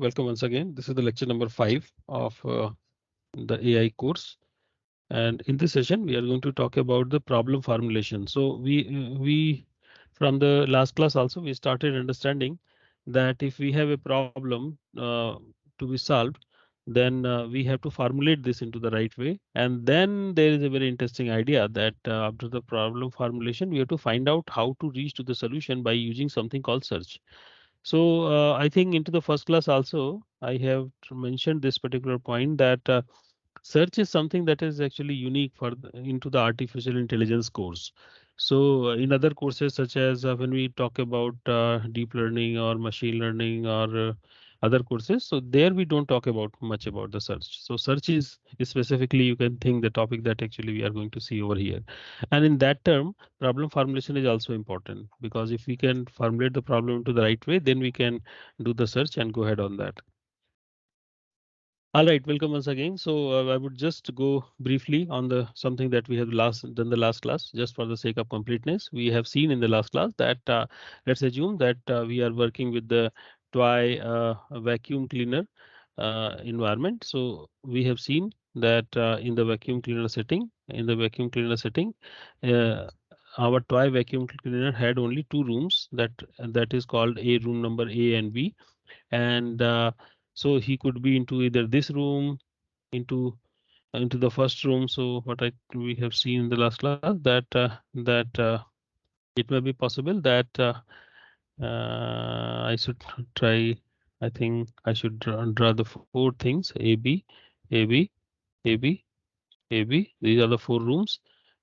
welcome once again. This is the lecture number 5 of the AI course. And in this session, we are going to talk about the problem formulation. So we from the last class also, we started understanding that if we have a problem to be solved, then we have to formulate this into the right way. And then there is a very interesting idea that after the problem formulation, we have to find out how to reach to the solution by using something called search. So I think into the first class also, I have mentioned this particular point that search is something that is actually unique for into the artificial intelligence course. So in other courses such as when we talk about deep learning or machine learning or other courses, so there we don't talk about much about the search. So search is specifically you can think the topic that actually we are going to see over here. And in that term, problem formulation is also important because if we can formulate the problem into the right way, then we can do the search and go ahead on that. All right, welcome once again. So I would just go briefly on the something that we have done the last class, just for the sake of completeness. We have seen in the last class that let's assume that we are working with the toy vacuum cleaner environment. So we have seen that in the vacuum cleaner setting, uh, our toy vacuum cleaner had only two rooms that is called a room number A and B, and so he could be into either this room, into the first room. So what we have seen in the last class that it may be possible that I should try. I think I should draw the four things: A, B, A, B, A, B, A, B. These are the four rooms.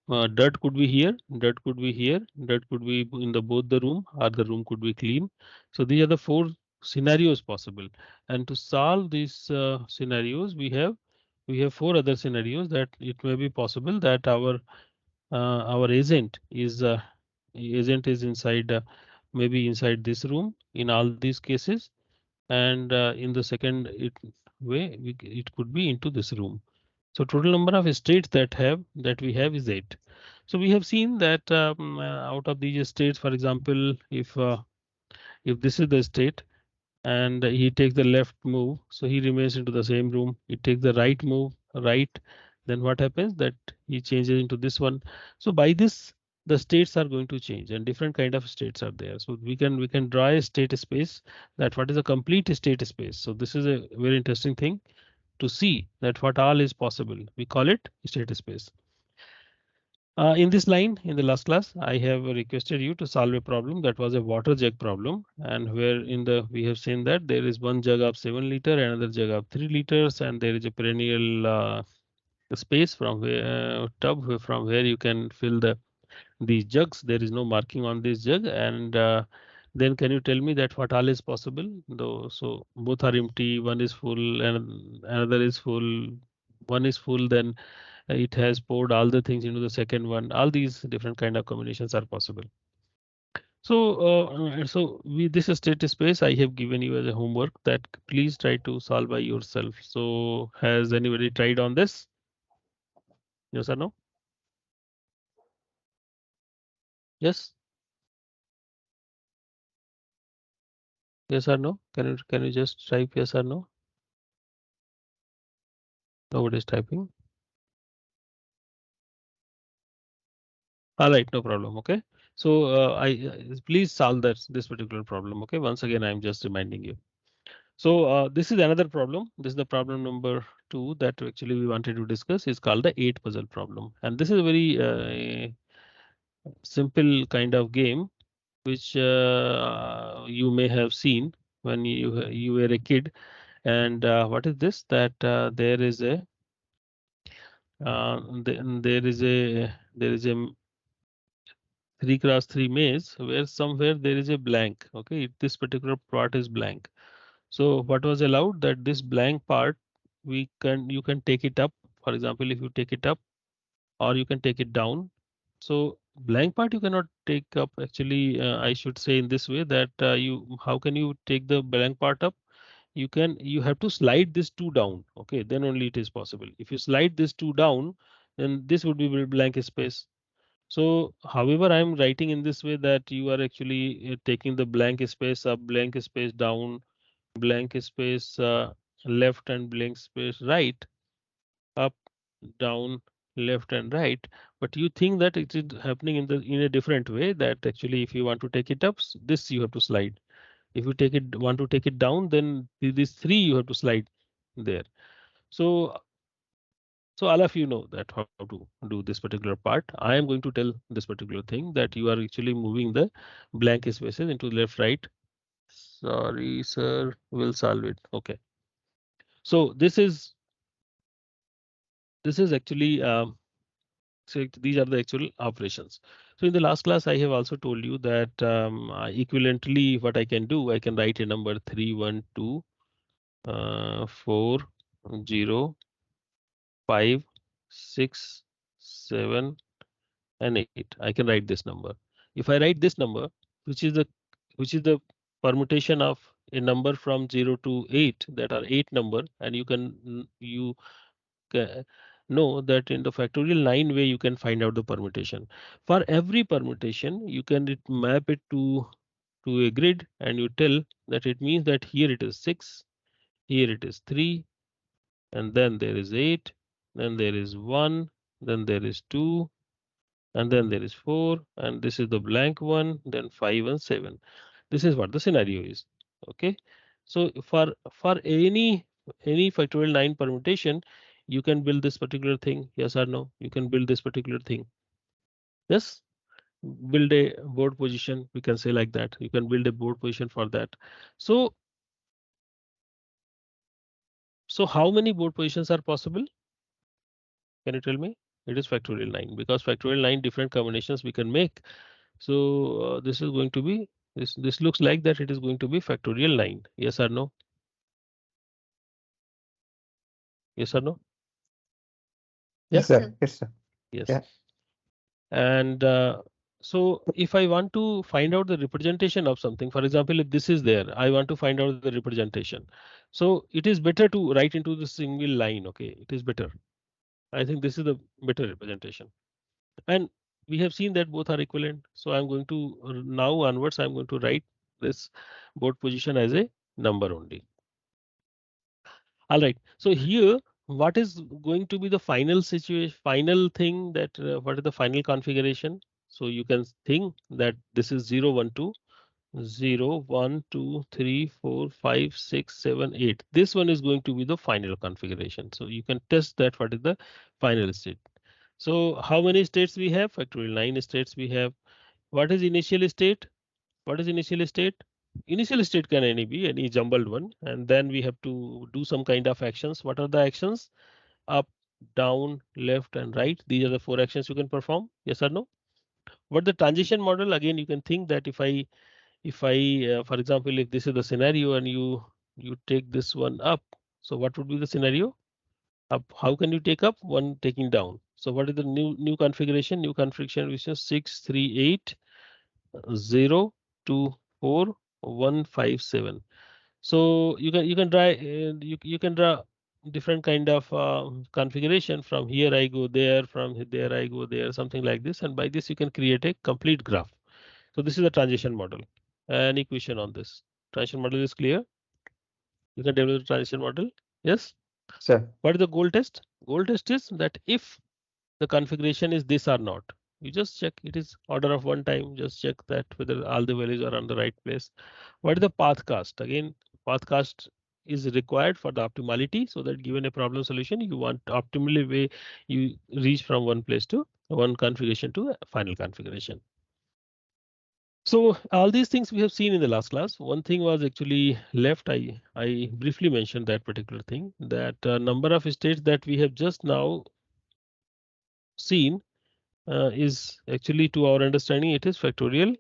Dirt could be here, dirt could be here, dirt could be in the both the room, or the room could be clean. So these are the four scenarios possible. And to solve these scenarios, we have four other scenarios that it may be possible that our agent is inside maybe inside this room in all these cases, and in the second it could be into this room. So total number of states that we have is 8. So we have seen that out of these states, for example, if this is the state and he takes the left move, so he remains into the same room. He takes the right move, right, then what happens that he changes into this one. So by this, the states are going to change and different kind of states are there. So we can draw a state space that what is a complete state space. So this is a very interesting thing to see that what all is possible. We call it state space. In this line, in the last class, I have requested you to solve a problem that was a water jug problem, and where in the we have seen that there is one jug of 7 liter, another jug of 3 liters, and there is a perennial space from where from where you can fill these jugs. There is no marking on this jug, and then can you tell me that what all is possible? Though so both are empty, one is full and another is full. One is full, then it has poured all the things into the second one. All these different kind of combinations are possible. So we this state space I have given you as a homework that please try to solve by yourself. So has anybody tried on this? Yes or no? Yes. Yes or no? Can you just type yes or no? Nobody is typing. All right, no problem. Okay. So please solve this particular problem. Okay. Once again, I'm just reminding you. So this is another problem. This is the problem number 2 that actually we wanted to discuss is called the 8 puzzle problem. And this is a very simple kind of game which you may have seen when you were a kid. And what is this? That there is a there is a 3x3 maze where somewhere there is a blank. Okay, this particular part is blank. So what was allowed that this blank part you can take it up. For example, if you take it up or you can take it down. So blank part you cannot take up. Actually, I should say in this way that you how can you take the blank part up? You have to slide this two down. Okay, then only it is possible. If you slide this two down, then this would be blank space. So, however, I'm writing in this way that you are actually taking the blank space up, blank space down. blank space left and blank space right, up, down, left and right, but you think that it is happening in a different way, that actually if you want to take it up, this you have to slide. If you want to take it down, then these three you have to slide there. So all of you know that how to do this particular part. I am going to tell this particular thing, that you are actually moving the blank spaces into left, right. Sorry, sir. We'll solve it. Okay. So this is actually so these are the actual operations. So in the last class, I have also told you that equivalently, what I can do, I can write a number 3, 1, 2, 4, 0, 5, 6, 7, and 8. I can write this number. If I write this number, which is the which is the permutation of a number from 0 to 8, that are 8 number, and you know that in the factorial 9 way you can find out the permutation. For every permutation, you can map it to a grid, and you tell that it means that here it is 6, here it is 3, and then there is 8, then there is 1, then there is 2, and then there is 4, and this is the blank one, then 5 and 7. This is what the scenario is. Okay. So for any factorial 9 permutation, you can build this particular thing. Yes or no? You can build this particular thing. Yes. Build a board position. We can say like that. You can build a board position for that. So how many board positions are possible? Can you tell me? It is factorial 9, because factorial 9 different combinations we can make. So this is going to be this looks like that it is going to be factorial 9. Yes or no? Yes or no? Yeah. Yes, sir. Yes, sir. Yes. Yeah. And so if I want to find out the representation of something, for example, if this is there, I want to find out the representation. So it is better to write into the single line. Okay, it is better. I think this is the better representation. And we have seen that both are equivalent. So I'm going to now onwards, I'm going to write this board position as a number only. All right. So here, what is going to be the final situation, final thing, that what is the final configuration? So you can think that this is 0, 1, 2, 0, 1, 2, 3, 4, 5, 6, 7, 8. This one is going to be the final configuration. So you can test that what is the final state. So how many states we have? Factorial 9 states we have. What is initial state? What is initial state? Initial state can any jumbled one, and then we have to do some kind of actions. What are the actions? Up, down, left, and right. These are the 4 actions you can perform. Yes or no? But the transition model, again, you can think that if I for example, if this is the scenario and you take this one up, so what would be the scenario? Up. How can you take up? One taking down. So what is the new configuration? New configuration which is 6, 3, 8, 0, 2, 4, 1, 5, 7. So you can draw different kind of configuration. From here I go there, from there I go there, something like this, and by this you can create a complete graph. So this is the transition model. Any question on this? Transition model is clear. You can develop the transition model. Yes. Sir. What is the goal test? Goal test is that if the configuration is this or not, you just check it is order of one time. Just check that whether all the values are on the right place. What is the path cast? Again, path cast is required for the optimality, so that given a problem solution, you want optimally way you reach from one place to one configuration to a final configuration. So all these things we have seen in the last class. One thing was actually left. I briefly mentioned that particular thing, that number of states that we have just now seen is actually, to our understanding, it is factorial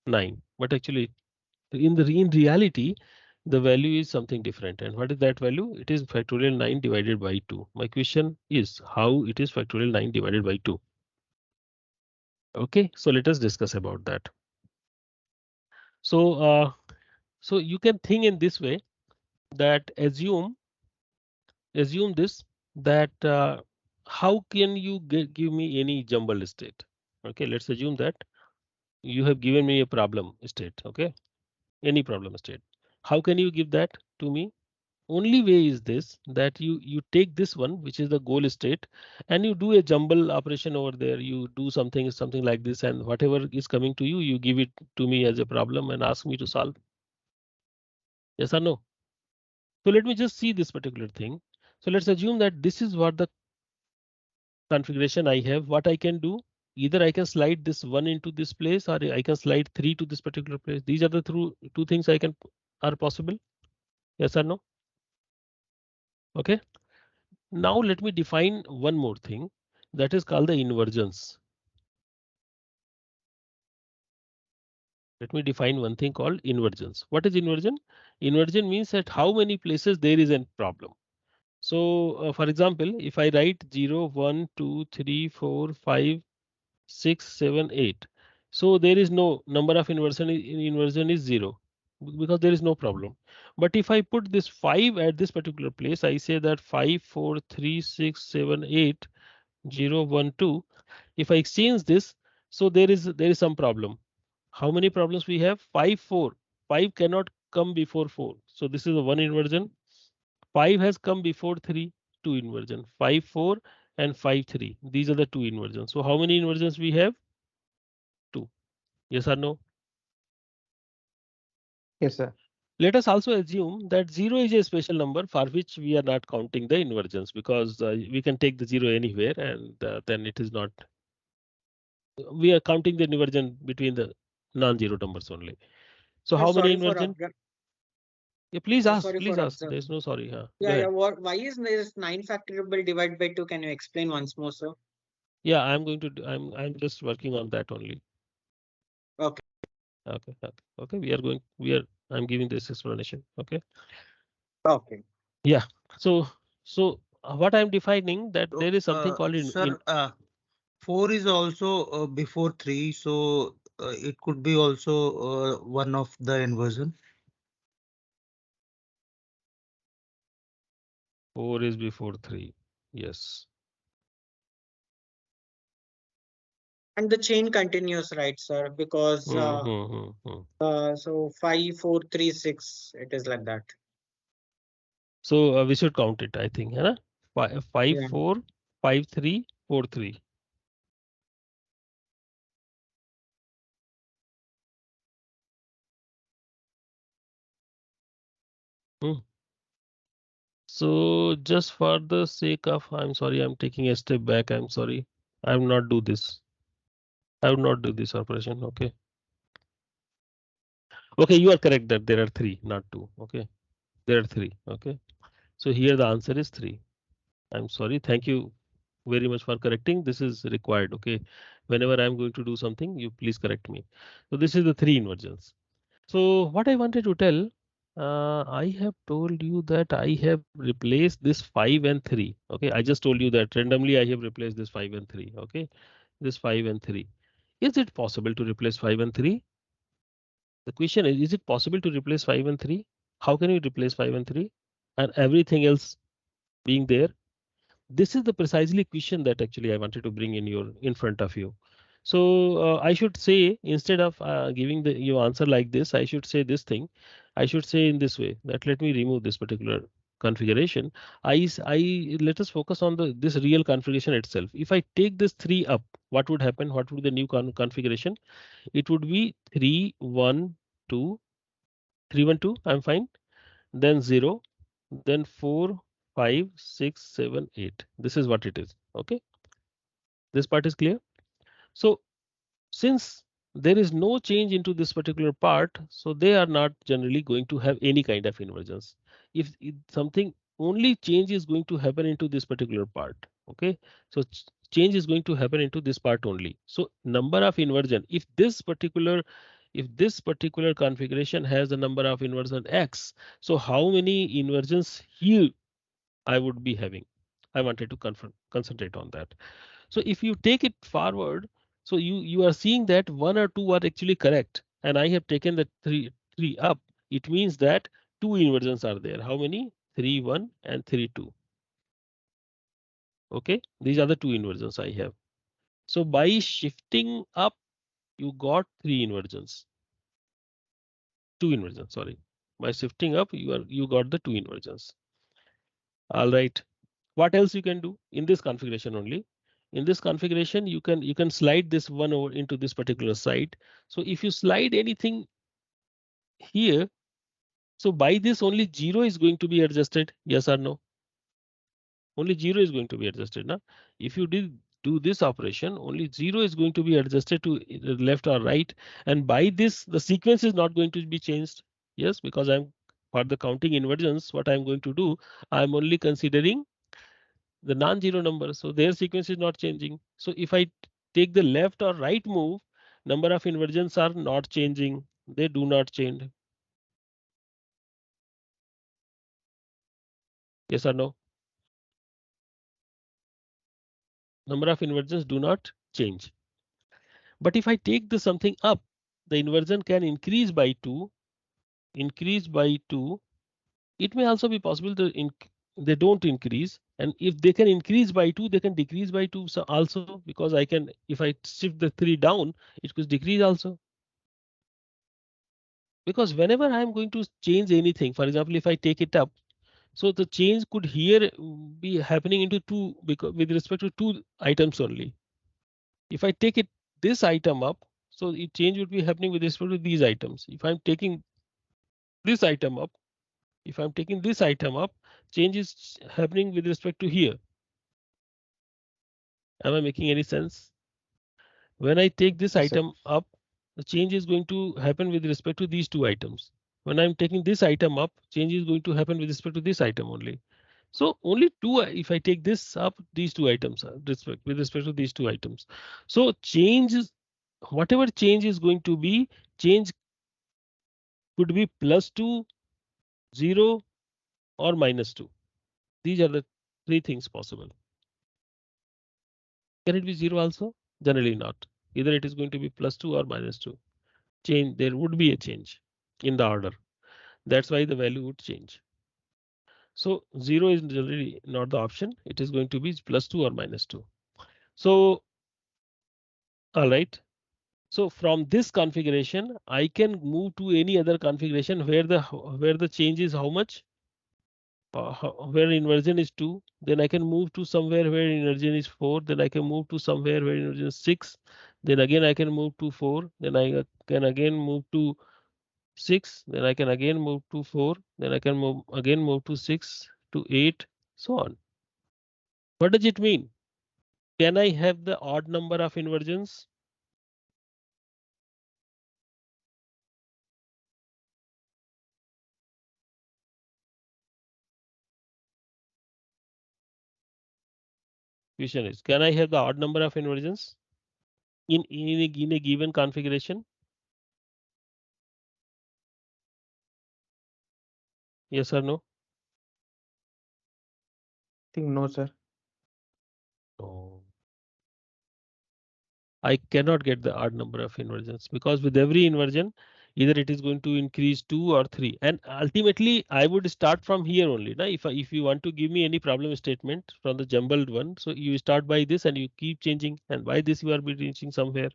9. But actually, in reality, the value is something different. And what is that value? It is factorial 9 divided by 2. My question is how it is factorial 9 divided by 2. Okay, so let us discuss about that. So you can think in this way, that assume this, that how can you give me any jumbled state? Okay, let's assume that you have given me a problem state. Okay, any problem state. How can you give that to me? Only way is this, that you take this one, which is the goal state, and you do a jumble operation over there. You do something like this, and whatever is coming to you, you give it to me as a problem and ask me to solve. Yes or no? So let me just see this particular thing. So let's assume that this is what the configuration I have. What I can do, either I can slide this 1 into this place, or I can slide 3 to this particular place. These are the two things I can are possible. Yes or no? Okay. Now let me define one more thing, that is called the inversions. Let me define one thing called inversions. What is inversion? Inversion means that how many places there is a problem. So for example, if I write 0, 1, 2, 3, 4, 5, 6, 7, 8. So there is no number of inversion in inversion is 0 because there is no problem. But if I put this 5 at this particular place, I say that 5, 4, 3, 6, 7, 8, 0, 1, 2. If I exchange this, so there is some problem. How many problems we have? 5, 4. 5 cannot come before 4. So this is a one inversion. 5 has come before 3, two inversion. 5, 4 and 5, 3. These are the two inversions. So how many inversions we have? Two. Yes or no? Yes, sir. Let us also assume that 0 is a special number for which we are not counting the inversions, because we can take the 0 anywhere, and then it is not. We are counting the inversion between the non-zero numbers only. So Sir, how many sorry for inversion? Yeah, please sir, ask. sorry Please for ask. observe. There's no sorry. Huh? Go Yeah, yeah. ahead. Why is this 9 factorable divided by 2? Can you explain once more, sir? Yeah, I'm going to. I'm just working on that only. Okay. Okay. Okay. Okay. We are going. We are. I'm giving this explanation. Okay. Okay. Yeah. So what I'm defining, that So, there is something called in sir, 4 is also before 3, so it could be also one of the inversion. 4 is before 3. Yes. And the chain continues, right, sir? Because so 5, 4, 3, 6. It is like that. So we should count it, I think. है ना? 5, Yeah. 4, 5, 3, 4, 3. Hmm. So just for the sake of, I'm sorry, I'm taking a step back. I'm sorry. I will not do this. I will not do this operation. Okay. Okay, you are correct that there are 3, not 2. Okay. There are 3. Okay. So here the answer is 3. I'm sorry. Thank you very much for correcting. This is required. Okay. Whenever I'm going to do something, you please correct me. So this is the 3 inversions. So what I wanted to tell, I have told you that I have replaced this 5 and 3. Okay, I just told you that randomly I have replaced this 5 and 3. Okay, this 5 and 3. Is it possible to replace 5 and 3? The question is it possible to replace 5 and 3? How can you replace 5 and 3 and everything else being there? This is the precisely question that actually I wanted to bring in front of you. So I should say, instead of giving the you answer like this, I should say this thing. I should say in this way, that let me remove this particular configuration. I let us focus on this real configuration itself. If I take this 3 up, what would happen? What would the new configuration? It would be 3, 1, 2, 3, 1, 2. I'm fine. Then 0, then 4, 5, 6, 7, 8. This is what it is. Okay. This part is clear. So since there is no change into this particular part, so they are not generally going to have any kind of inversions. If something only change is going to happen into this particular part, okay, so change is going to happen into this part only. So number of inversion, if this particular configuration has the number of inversion x, so how many inversions here I would be having? I wanted to concentrate on that. So if you take it forward, so you are seeing that 1 or 2 are actually correct, and I have taken the three up. It means that 2 inversions are there. How many? 3, 1 and 3, 2. Okay, these are the 2 inversions I have. So by shifting up, you got 3 inversions. 2 inversions, sorry. By shifting up, you got the 2 inversions. All right. What else you can do in this configuration only? In this configuration, you can slide this one over into this particular side. So if you slide anything here, so by this only 0 is going to be adjusted. Yes or no? Only 0 is going to be adjusted. Now, if you did do this operation, only 0 is going to be adjusted to either left or right. And by this, the sequence is not going to be changed. Yes, because I'm for the counting inversions, what I'm going to do, I'm only considering the non-zero number. So their sequence is not changing. So if I take the left or right move, number of inversions are not changing. They do not change. Yes or no? Number of inversions do not change. But if I take the something up, the inversion can increase by 2, increase by 2. It may also be possible they don't increase, and if they can increase by 2, they can decrease by 2. So also, because I can, if I shift the 3 down, it could decrease also. Because whenever I'm going to change anything, for example, if I take it up, so the change could here be happening into 2 because with respect to 2 items only. If I take it this item up, so it change would be happening with respect to these items. If I'm taking this item up, if I'm taking this item up, change is happening with respect to here. Am I making any sense? When I take this Yes, sir. item up, the change is going to happen with respect to these 2 items. When I'm taking this item up, change is going to happen with respect to this item only. So only 2, if I take this up, these 2 items are with respect to these 2 items. So change is, whatever change is going to be, change could be +2, 0 or -2. These are the 3 things possible. Can it be 0 also? Generally not. Either it is going to be +2 or -2. Change, there would be a change in the order. That's why the value would change. So 0 is generally not the option. It is going to be +2 or -2. So, all right. So from this configuration, I can move to any other configuration where the change is how much? Where inversion is 2, then I can move to somewhere where inversion is 4, then I can move to somewhere where inversion is 6, then again I can move to 4, then I can again move to 6, then I can again move to 4, then I can move to 6 to 8, so on. What does it mean? Can I have the odd number of inversions? Question is, can I have the odd number of inversions in a given configuration? Yes or no? I think no, sir. No. I cannot get the odd number of inversions because with every inversion, either it is going to increase 2 or 3, and ultimately I would start from here only. Now, if you want to give me any problem statement from the jumbled one, so you start by this and you keep changing, and by this you are be reaching somewhere.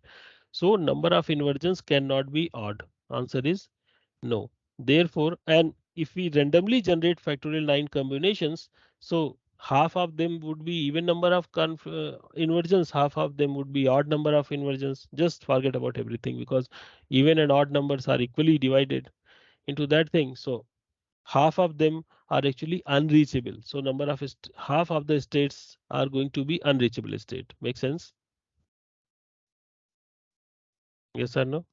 So number of inversions cannot be odd. Answer is no. Therefore, and if we randomly generate factorial 9 combinations, so half of them would be even number of inversions, half of them would be odd number of inversions. Just forget about everything because even and odd numbers are equally divided into that thing. So half of them are actually unreachable. So number of half of the states are going to be unreachable state. Make sense? Yes or no?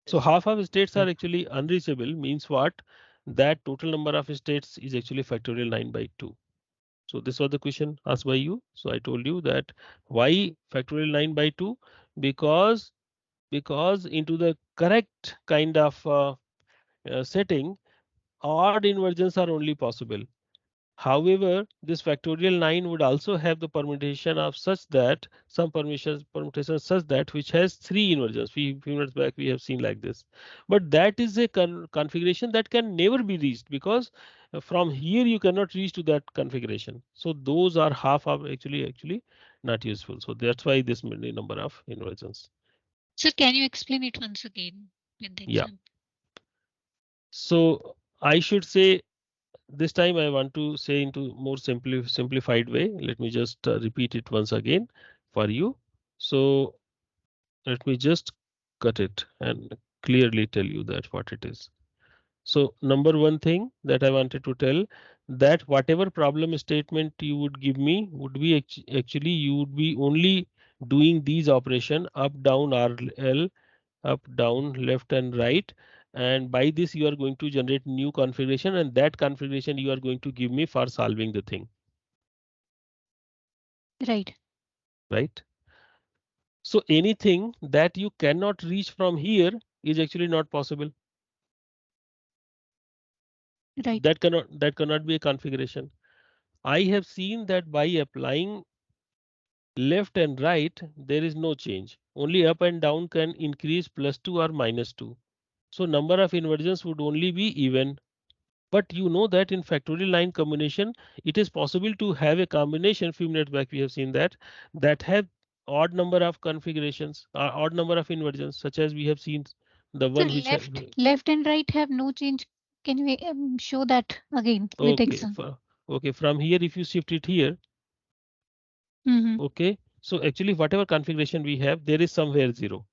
So half of states Yeah. are actually unreachable means what? That total number of states is actually factorial 9 by 2. So this was the question asked by you. So I told you that why factorial 9 by 2? Because into the correct kind of setting, odd inversions are only possible. However, this factorial 9 would also have the permutation of such that some permutations such that which has 3 inversions. Few minutes back we have seen like this. But that is a configuration that can never be reached because from here you cannot reach to that configuration. So those are half of actually not useful. So that's why this many number of inversions. Sir, can you explain it once again with the Yeah. example? So I should say this time I want to say into more simplified way. Let me just repeat it once again for you. So let me just cut it and clearly tell you that what it is. So number one thing that I wanted to tell, that whatever problem statement you would give me would be actually you would be only doing these operation up, down, RL, up, down, left and right. And by this you are going to generate new configuration, and that configuration you are going to give me for solving the thing. Right. Right. So anything that you cannot reach from here is actually not possible. Right. That cannot be a configuration. I have seen that by applying left and right, there is no change. Only up and down can increase +2 or -2. So number of inversions would only be even. But you know that in factorial line combination, it is possible to have a combination. Few minutes back we have seen that have odd number of configurations, odd number of inversions, such as we have seen the So one which have. left and right have no change. Can you show that again with Okay, example? okay. From here, if you shift it here, Mm-hmm. okay. So actually, whatever configuration we have, there is somewhere 0.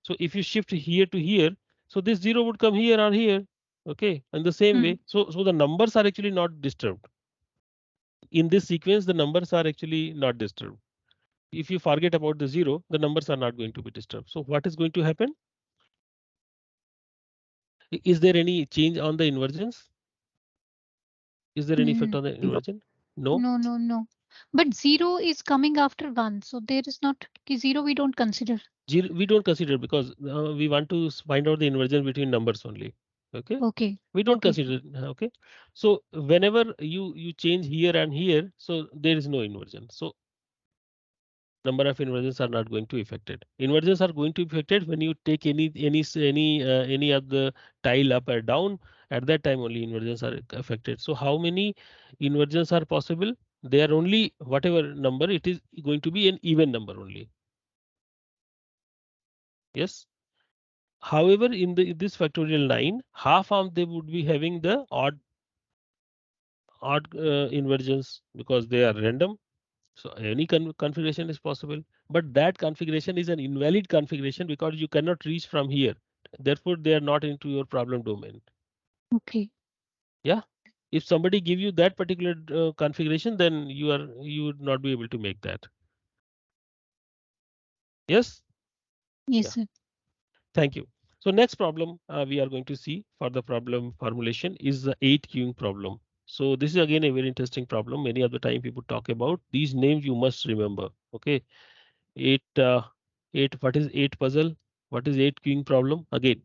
So if you shift here to here, so this 0 would come here or here. Okay, in the same way. So the numbers are actually not disturbed. In this sequence, the numbers are actually not disturbed. If you forget about the 0, the numbers are not going to be disturbed. So what is going to happen? Is there any change on the inversions? Is there any effect on the inversion? No. No. But 0 is coming after 1. So there is not 0 we don't consider. We don't consider because we want to find out the inversion between numbers only. Okay. Okay. We don't Okay. consider it. Okay. So whenever you change here and here, so there is no inversion. So number of inversions are not going to be affected. Inversions are going to be affected when you take any of the tile up or down. At that time only inversions are affected. So how many inversions are possible? They are only whatever number, it is going to be an even number only. Yes. However, in this factorial line, half of them would be having the odd inversions because they are random. So any configuration is possible, but that configuration is an invalid configuration because you cannot reach from here. Therefore, they are not into your problem domain. Okay. Yeah. If somebody give you that particular configuration, then you would not be able to make that. Yes. Yes, Yeah. sir. Thank you. So next problem we are going to see for the problem formulation is the 8 queuing problem. So this is again a very interesting problem. Many of the time people talk about these names, you must remember. Okay. 8 what is 8 puzzle? What is 8 queuing problem? Again,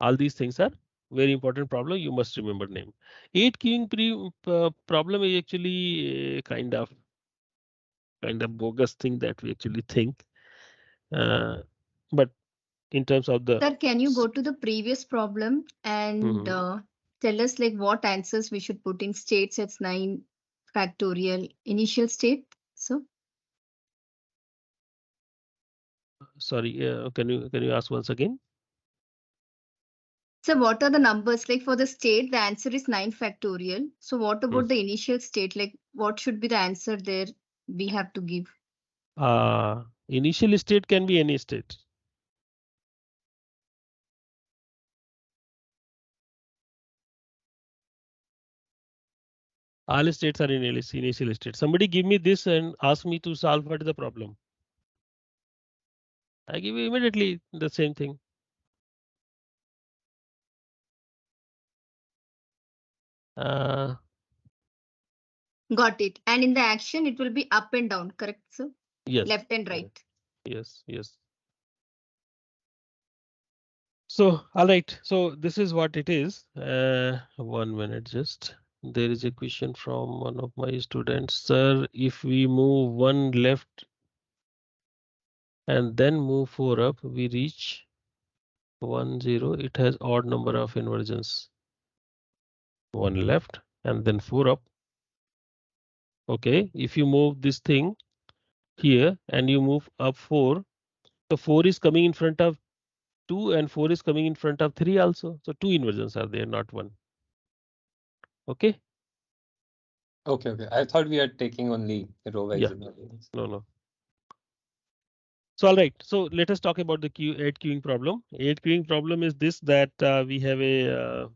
all these things are very important problem. You must remember name. 8 queuing problem is actually a kind of bogus thing that we actually think. But in terms of the Sir, can you go to the previous problem and Mhm. tell us like what answers we should put in state sets 9 factorial initial state? So, Sorry, can you ask once again? what are the numbers like for the state? The answer is 9 factorial. So what about the initial state? Like what should be the answer there we have to give? Initial state can be any state. All states are in initial state. Somebody give me this and ask me to solve what is the problem. I give you immediately the same thing. Uh, Got it. And in the action, it will be up and down, correct, sir? yes. Left and right. Yes. So, all right. So this is what it is. 1 minute just. There is a question from one of my students. Sir, if we move 1 left and then move 4 up, we reach 1 0. It has odd number of inversions. 1 left and then 4 up. Okay. If you move this thing here and you move up 4, the 4 is coming in front of 2 and 4 is coming in front of 3 also. So 2 inversions are there, not 1. Okay. Okay. I thought we are taking only row wise. Yeah. No. So all right. So let us talk about the add queuing problem. Add queuing problem is this, that we have a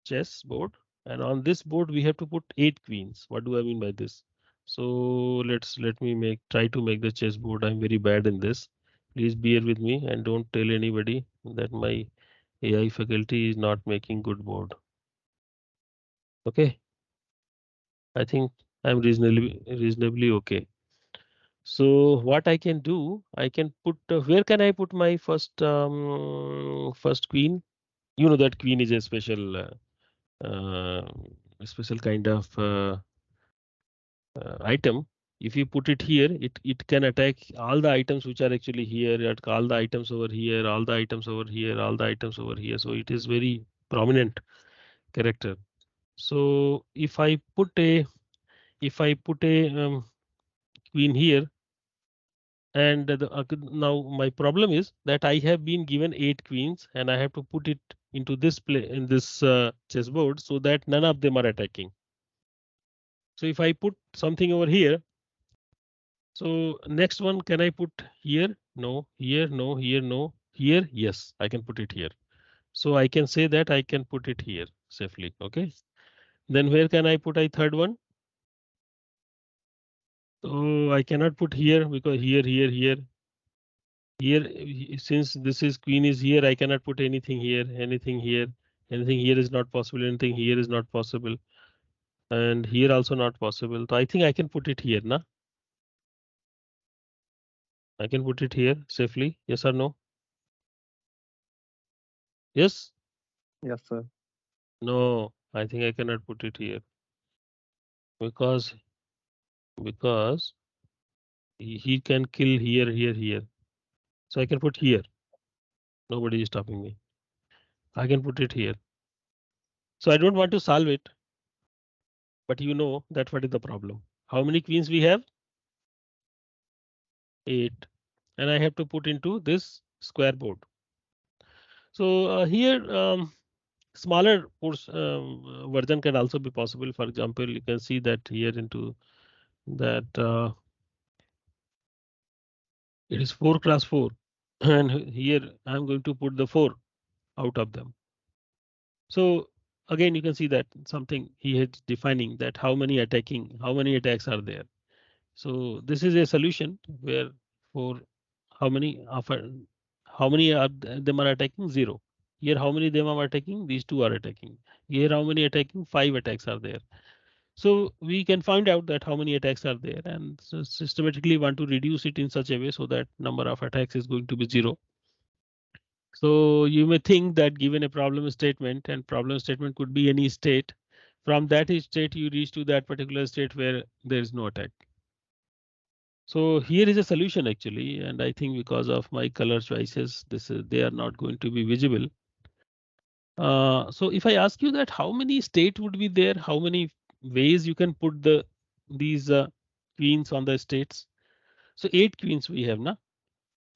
chess board, and on this board we have to put 8 queens. What do I mean by this? So let me try to make the chess board. I'm very bad in this. Please bear with me and don't tell anybody that my AI faculty is not making good board. Okay. I think I'm reasonably okay. So what I can do, I can put where can I put my first queen? You know that queen is a special kind of item. If you put it here, it can attack all the items which are actually here, all the items over here, all the items over here, all the items over here. So it is very prominent character. So if I put a queen here, and now my problem is that I have been given 8 queens and I have to put it into this play in this chessboard so that none of them are attacking. So if I put something over here, so next one, can I put here? No, here, no, here, no, here. Yes, I can put it here. So I can say that I can put it here safely. Okay. Then where can I put a third one? So I cannot put here because here, since this is queen is here, I cannot put anything here, anything here is not possible, anything here is not possible, and here also not possible. So I think I can put it here, na? I can put it here safely, yes or no? Yes? Yes, sir. No, I think I cannot put it here because he can kill here. So I can put here. Nobody is stopping me. I can put it here. So I don't want to solve it, but you know that what is the problem. How many queens we have? 8. And I have to put into this square board. So here smaller version can also be possible. For example, you can see that here into that it is 4 cross 4, and here I'm going to put the 4 out of them. So again, you can see that something he is defining that how many attacks are there. So this is a solution where for how many of them are attacking? 0. Here how many them are attacking? These 2 are attacking. Here how many attacking? 5 attacks are there. So we can find out that how many attacks are there, and so systematically want to reduce it in such a way so that number of attacks is going to be 0. So you may think that given a problem statement, and problem statement could be any state, from that state you reach to that particular state where there is no attack. So here is a solution actually, and I think because of my color choices, they are not going to be visible. So if I ask you that how many state would be there, how many ways you can put these queens on the states? So 8 queens we have now.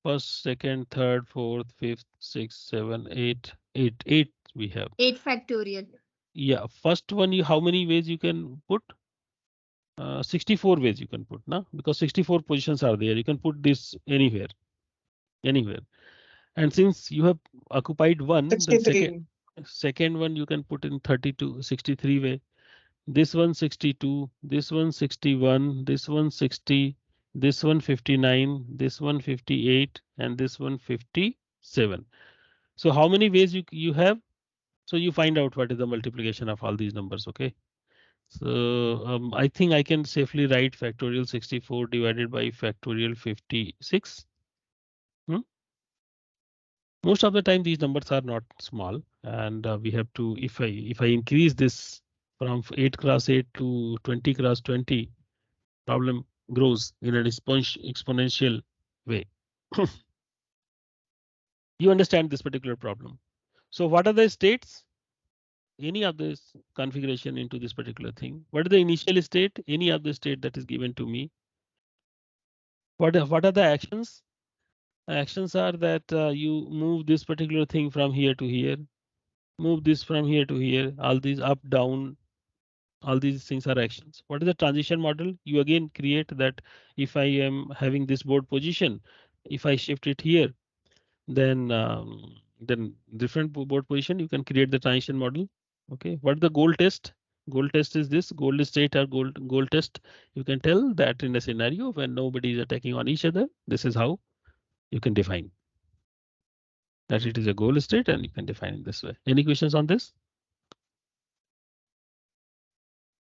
First, second, third, fourth, fifth, sixth, seven, eight we have. 8 factorial. Yeah, first one, how many ways you can put? 64 ways you can put, na? Because 64 positions are there. You can put this anywhere. And since you have occupied one, the second one you can put in 63 way. This one 62, this one 61, this one 60, this one 59, this one 58, and this one 57. So how many ways you have? So you find out what is the multiplication of all these numbers, okay? So I think I can safely write factorial 64 divided by factorial 56. Most of the time these numbers are not small, and we have to, if I increase this from 8 cross 8 to 20 cross 20, problem grows in an exponential way. You understand this particular problem. So what are the states? Any of this configuration into this particular thing. What is the initial state? Any of the state that is given to me. What are the actions? Actions are that you move this particular thing from here to here, move this from here to here, all these up, down, all these things are actions. What is the transition model? You again create that if I am having this board position, if I shift it here, then different board position, you can create the transition model. Okay, what is the goal test? Goal test is this goal state or goal test. You can tell that in a scenario when nobody is attacking on each other, this is how you can define that it is a goal state, and you can define it this way. Any questions on this?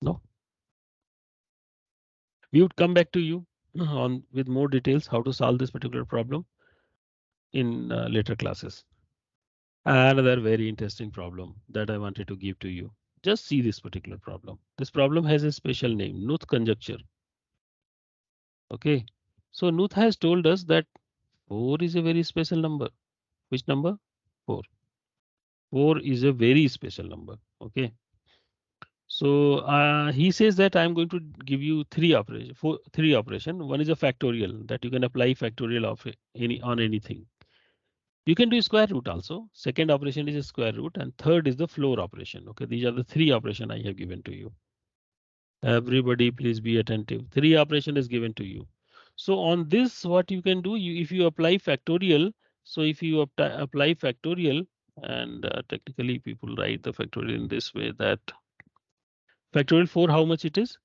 No. We would come back to you on with more details how to solve this particular problem in later classes. Another very interesting problem that I wanted to give to you. Just see this particular problem. This problem has a special name, Nuth conjecture. Okay, so Nuth has told us that 4 is a very special number. Which number? 4. 4 is a very special number. Okay. So he says that I'm going to give you three operation. One is a factorial that you can apply factorial of on anything. You can do square root also. Second operation is a square root, and third is the floor operation. Okay, these are the three operations I have given to you. Everybody, please be attentive. Three operation is given to you. So on this, what you can do, if you apply factorial. So if you apply factorial, and technically people write the factorial in this way that factorial 4, how much it is?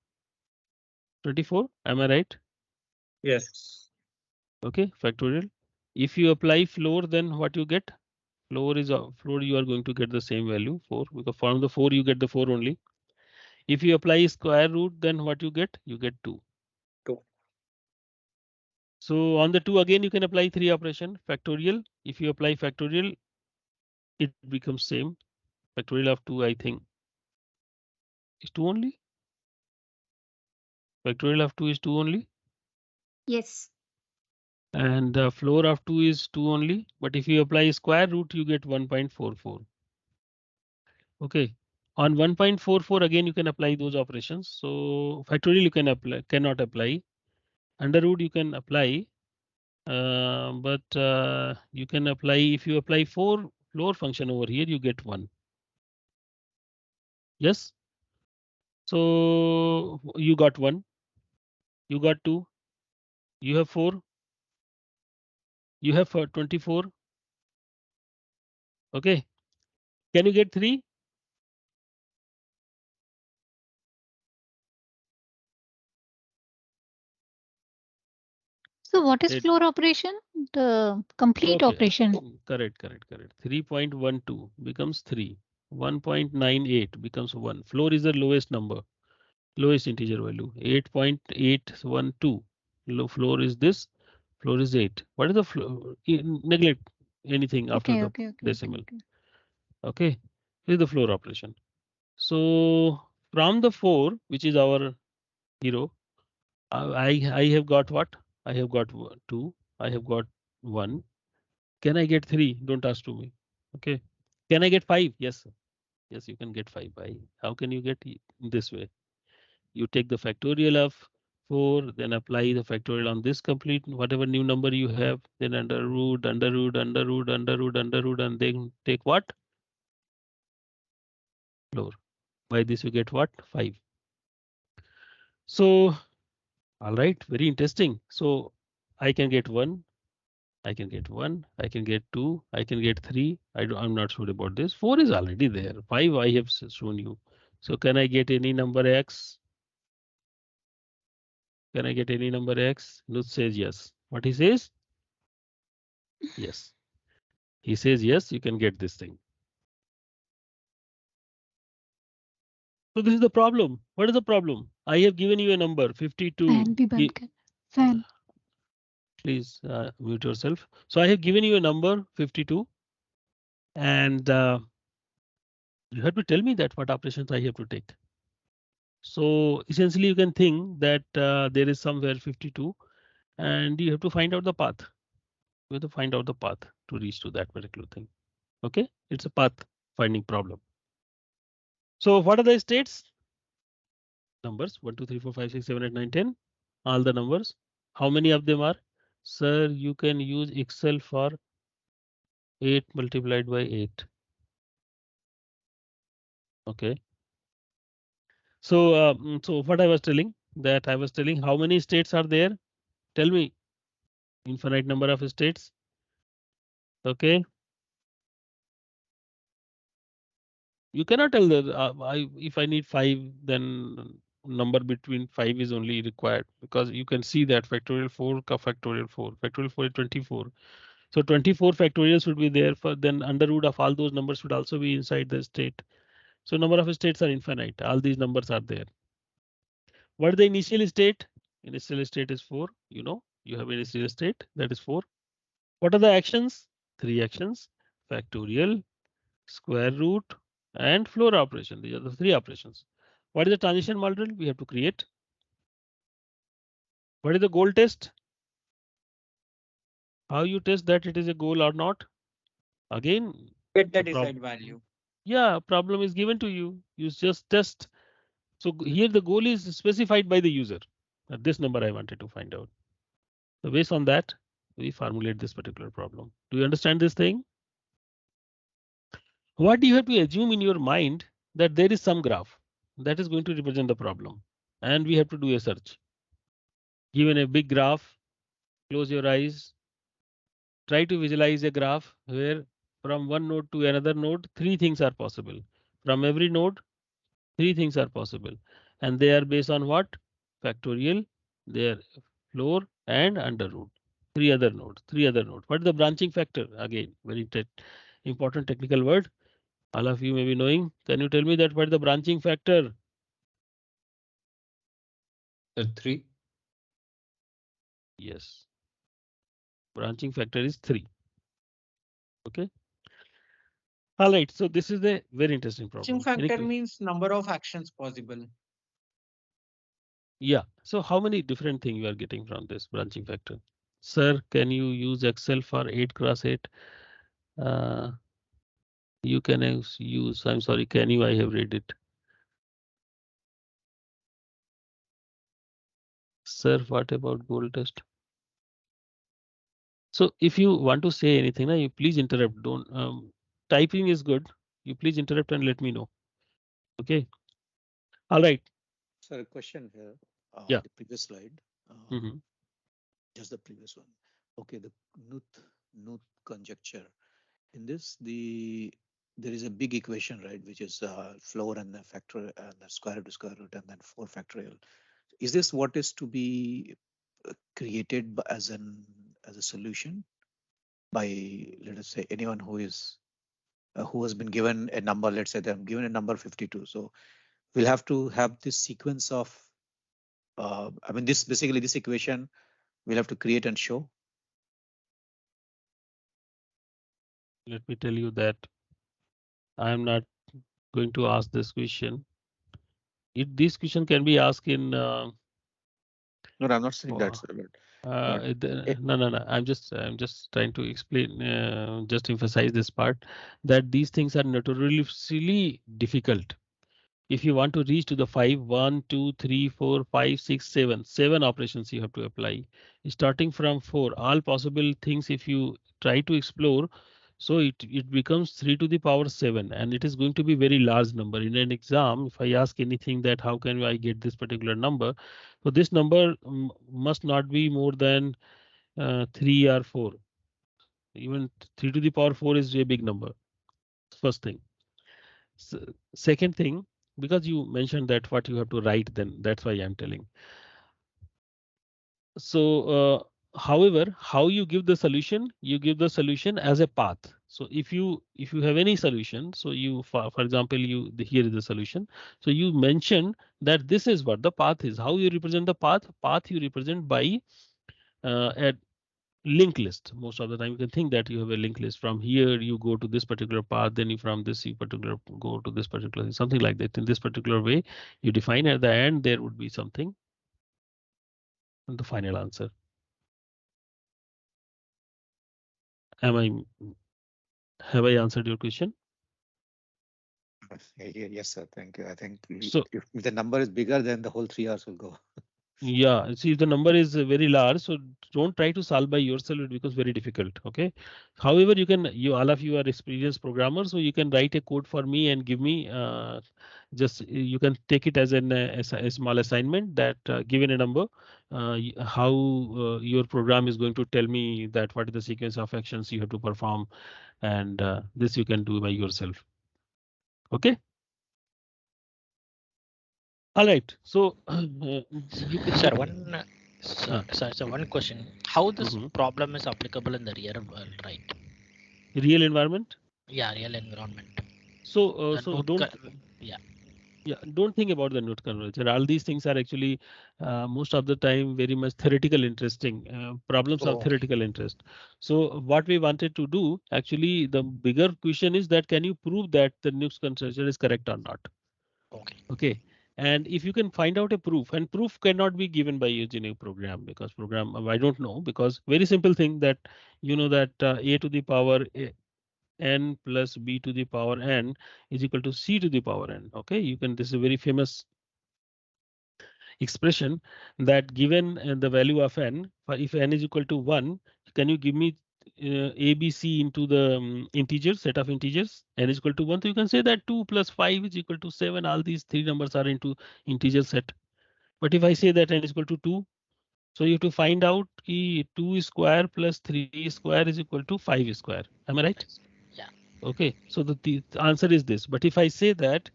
24. Am I right? Yes. Okay, factorial. If you apply floor, then what you get? Floor is floor. You are going to get the same value 4 because from the 4 you get the 4 only. If you apply square root, then what you get? You get 2. 2. So on the 2 again you can apply 3 operation factorial. If you apply factorial, it becomes same. Factorial of 2, I think, is 2 only. Factorial of 2 is 2 only. Yes. And floor of 2 is 2 only. But if you apply square root, you get 1.44. Okay. On 1.44 again you can apply those operations. So factorial you can apply, cannot apply. Under root you can apply, but you can apply if you apply 4 floor function over here, you get 1. Yes. So you got 1, you got 2, you have 4, you have 24. Okay. Can you get 3? So what is floor operation? The complete operation. Correct. 3.12 becomes 3. 1.98 becomes 1. Floor is the lowest number, lowest integer value. 8.812. Low floor is this. Floor is 8. What is the floor? Neglect anything after the decimal. Okay. This is the floor operation. So from the 4, which is our hero, I have got what? I have got 2. I have got 1. Can I get 3? Don't ask to me. Okay. Can I get 5? Yes. Yes, you can get 5. How can you get this way? You take the factorial of 4, then apply the factorial on this complete whatever new number you have, then under root, and then take what? Floor. By this you get what? 5. So, all right, very interesting. So I can get 1. I can get 1, I can get 2, I can get 3. I'm not sure about this. 4 is already there. 5 I have shown you. So can I get any number x? Can I get any number x? Nuth says yes. What he says? Yes. He says yes, you can get this thing. So this is the problem. What is the problem? I have given you a number 52. Fan. Please mute yourself. So I have given you a number 52. And you have to tell me that what operations I have to take. So essentially you can think that there is somewhere 52 and you have to find out the path. You have to find out the path to reach to that particular thing. Okay, it's a path finding problem. So what are the states? Numbers 1, 2, 3, 4, 5, 6, 7, 8, 9, 10. All the numbers. How many of them are? Sir, you can use Excel for 8 multiplied by 8. Okay. So, so what I was telling, that I was telling how many states are there? Tell me, infinite number of states. Okay. You cannot tell that if I need 5, then number between 5 is only required, because you can see that factorial 4 ka factorial 4. Factorial 4 is 24. So 24 factorial should be there, for then under root of all those numbers should also be inside the state. So number of states are infinite. All these numbers are there. What is the initial state? Initial state is 4. You know, you have initial state, that is 4. What are the actions? 3 actions: factorial, square root, and floor operation. These are the 3 operations. What is the transition model? We have to create. What is the goal test? How you test that it is a goal or not? Again, Get the the desired value. yeah, problem is given to you. You just test. So here the goal is specified by the user. This number I wanted to find out. So based on that, we formulate this particular problem. Do you understand this thing? What do you have to assume in your mind? That there is some graph that is going to represent the problem, and we have to do a search. Given a big graph, close your eyes, try to visualize a graph where from one node to another node, 3 things are possible. From every node, 3 things are possible. And they are based on what? Factorial, their floor, and under root. 3 other nodes, 3 other nodes. What is the branching factor? Again, very important technical word. All of you may be knowing. Can you tell me that what is the branching factor? 3. Yes. Branching factor is 3. Okay. All right. So this is a very interesting Branching problem. factor means number of actions possible. Yeah. So how many different things you are getting from this branching factor? Sir, can you use Excel for 8 cross 8? You can use, I'm sorry, can you? I have read it. Sir, what about goal test? So if you want to say anything, you please interrupt. Don't typing is good. You please interrupt and let me know. Okay. All right. Sir, a question here. Yeah. The previous slide, just the previous one. Okay, the Nuth conjecture. In this, there is a big equation, right, which is floor and the factor and the square root to square root and then 4 factorial. Is this what is to be created as a solution by, let us say, anyone who is who has been given a number? Let's say they're given a number 52. So we'll have to have this sequence of I mean, this basically this equation we'll have to create and show. Let me tell you that I am not going to ask this question. This question can be asked in. No, I'm not saying that, sir. No. I'm just trying to explain, just emphasize this part, that these things are notoriously difficult. If you want to reach to the 5, 1, 2, 3, 4, 5, 6, 7 operations you have to apply. Starting from 4, all possible things if you try to explore, so it becomes 3 to the power 7, and it is going to be very large number. In an exam, if I ask anything that how can I get this particular number, so this number must not be more than 3 or 4. Even 3 to the power 4 is a big number. First thing. Second thing, because you mentioned that what you have to write, then that's why I'm telling. So, however, how you give the solution? You give the solution as a path. So if you have any solution, so you for example here is the solution. So you mention that this is what the path is. How you represent the path? Path you represent by a linked list. Most of the time you can think that you have a linked list. From here you go to this particular path, then you from this particular go to this particular, something like that. In this particular way you define, at the end there would be something, the final answer. Have I answered your question? Yes, sir. Thank you. I think So if the number is bigger, then the whole 3 hours will go. Yeah, see, the number is very large, so don't try to solve by yourself. It becomes very difficult. Okay. However, you all of you are experienced programmers, so you can write a code for me and give me. Just you can take it as a small assignment that given a number, how your program is going to tell me that what is the sequence of actions you have to perform, and this you can do by yourself. Okay. All right. So you can. Sir, one question. How this problem is applicable in the real world, right? Real environment. Yeah, real environment. So don't. Yeah. Yeah, don't think about the Nuth conversion. All these things are actually most of the time very much theoretical interesting problems of theoretical interest. So what we wanted to do, actually, the bigger question is that can you prove that the Nuth conversion is correct or not? Okay. And if you can find out a proof, and proof cannot be given by using a program, because program I don't know, because very simple thing that you know that a to the power n plus b to the power n is equal to c to the power n. Okay, you can, this is a very famous expression that given the value of n, if n is equal to 1, can you give me a, b, c into the integers, set of integers, n is equal to 1. So you can say that 2 plus 5 is equal to 7. All these three numbers are into integer set. But if I say that n is equal to 2, so you have to find out 2 square plus 3 square is equal to 5 square. Am I right? Yeah. Okay. So the answer is this. But if I say that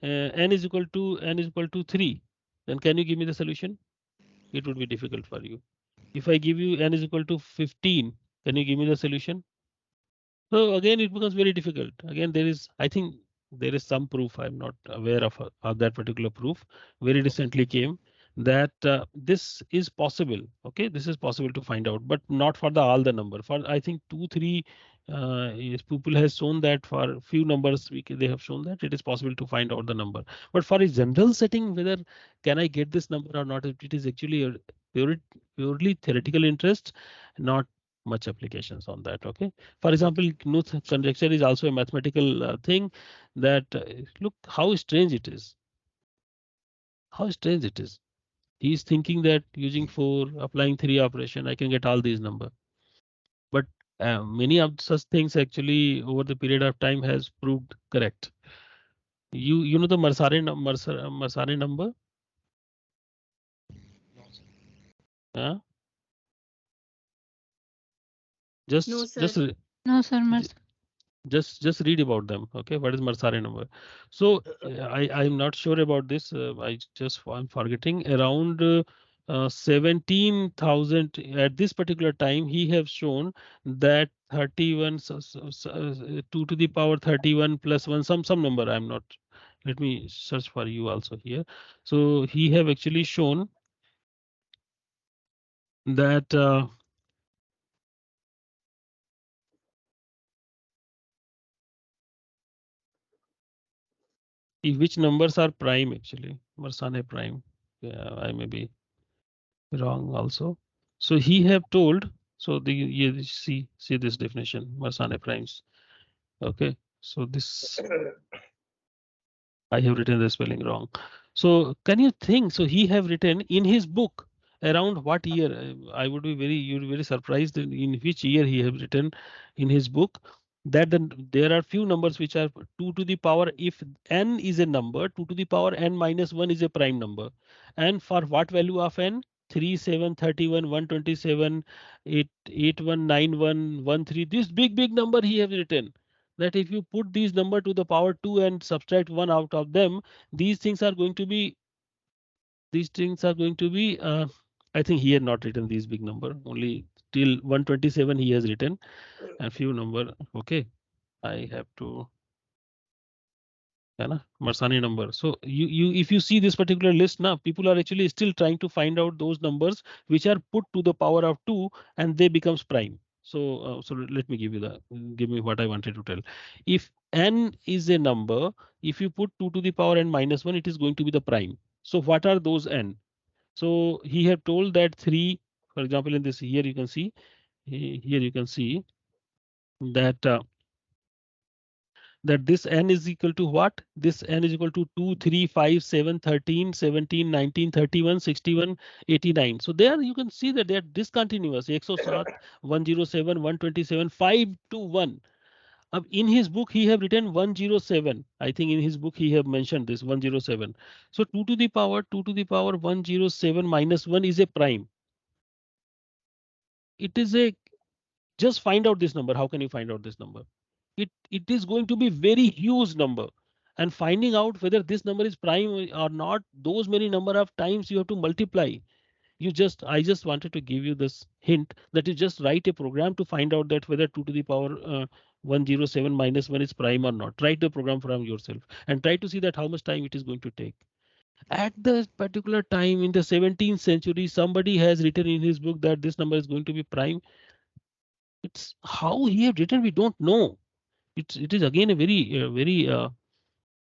n is equal to 3, then can you give me the solution? It would be difficult for you. If I give you n is equal to 15, can you give me the solution? So again, it becomes very difficult. Again, I think there is some proof. I'm not aware of that particular proof. Very recently came that this is possible. Okay, this is possible to find out, but not for all the number. For I think 2, 3 people has shown that for few numbers they have shown that it is possible to find out the number. But for a general setting, whether can I get this number or not, it is actually a purely theoretical interest, not much applications on that. Okay. For example, Nuth conjecture is also a mathematical thing that look how strange it is. How strange it is. He is thinking that using 4, applying 3 operation, I can get all these number. But many of such things actually over the period of time has proved correct. You know the Marsare number? Yeah. Just No, sir. just No, sir. just read about them. Okay, what is Marsare number? So I'm not sure about this. I'm forgetting around 17,000 at this particular time. He have shown that 31 2 to the power 31 plus 1 some number. I'm not. Let me search for you also here. So he have actually shown that. Which numbers are prime actually? Marsane prime. Yeah, I may be wrong also. So he have told. So you see this definition Marsane primes. Okay. So this I have written the spelling wrong. So can you think? So he have written in his book around what year? I would be you're very surprised in which year he have written in his book that there are few numbers which are 2 to the power, if n is a number, 2 to the power n minus 1 is a prime number, and for what value of n? 3, 7, 31, 127, 8, 81, 91, 13. This big number he have written that if you put these number to the power 2 and subtract 1 out of them, these things are going to be I think he had not written these big number, only till 127 he has written and few number. Okay, I have to Marsani number. So you if you see this particular list now, people are actually still trying to find out those numbers which are put to the power of 2 and they becomes prime. So let me give me what I wanted to tell. If n is a number, if you put 2 to the power n minus 1, it is going to be the prime. So what are those n? So he had told that 3, for example, in this here you can see that that this n is equal to what? This n is equal to 2, 3, 5, 7, 13, 17, 19, 31, 61, 89. So there you can see that they are discontinuous. 107, 107, 127, 5 to 1. In his book, he have written 107. I think in his book he have mentioned this 107. So 2 to the power 107 minus 1 is a prime. It is a, just find out this number. How can you find out this number? It is going to be very huge number, and finding out whether this number is prime or not, those many number of times you have to multiply. I just wanted to give you this hint that you just write a program to find out that whether 2 to the power 107 minus 1 is prime or not. Write the program from yourself and try to see that how much time it is going to take. At the particular time in the 17th century, somebody has written in his book that this number is going to be prime. It's how he have written, we don't know. It is again a very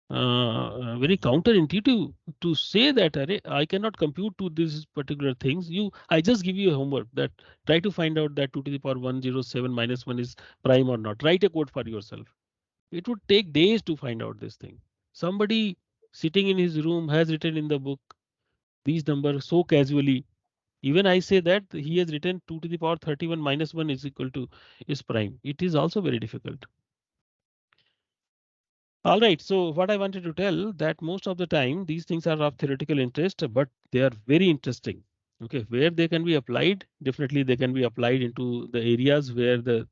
counterintuitive to say that array, I cannot compute to these particular things. I just give you a homework that try to find out that 2 to the power 107 minus 1 is prime or not. Write a code for yourself. It would take days to find out this thing. Somebody sitting in his room has written in the book these numbers so casually. Even I say that he has written 2 to the power 31 minus 1 is equal to is prime. It is also very difficult. All right, so what I wanted to tell that most of the time these things are of theoretical interest, but they are very interesting. Okay, where they can be applied, definitely they can be applied into the areas where the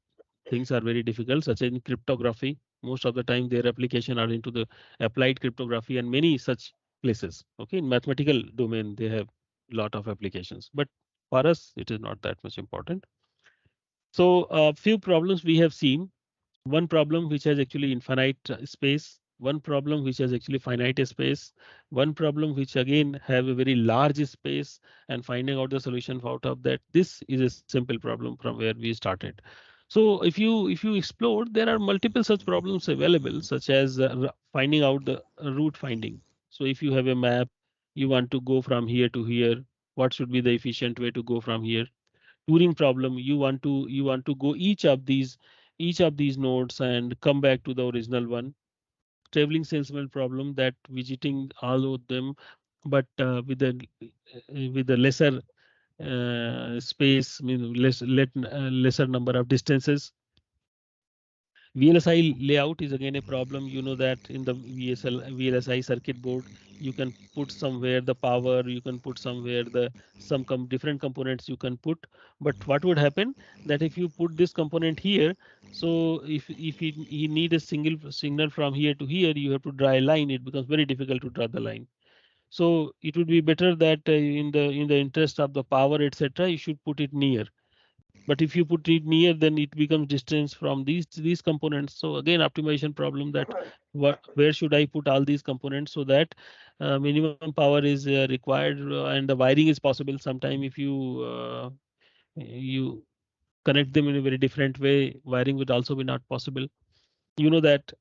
things are very difficult, such as in cryptography. Most of the time their application are into the applied cryptography and many such places. Okay, in mathematical domain they have a lot of applications, but for us it is not that much important. So a few problems we have seen. One problem which has actually infinite space, one problem which has actually finite space, one problem which again have a very large space, and finding out the solution out of that. This is a simple problem from where we started. So if you explore, there are multiple such problems available, such as finding out the route finding. So if you have a map, you want to go from here to here, what should be the efficient way to go from here? Turing problem, you want to go each of these nodes and come back to the original one. Traveling salesman problem, that visiting all of them, but with a lesser space, lesser number of distances. VLSI layout is again a problem. You know that in the VLSI circuit board, you can put somewhere the power, you can put somewhere the different components you can put. But what would happen that if you put this component here, so if you need a single signal from here to here, you have to draw a line. It becomes very difficult to draw the line. So it would be better that in the interest of the power, etc., you should put it near. But if you put it near, then it becomes distance from these components. So again, optimization problem, that where should I put all these components so that minimum power is required and the wiring is possible. Sometime if you connect them in a very different way, wiring would also be not possible. You know that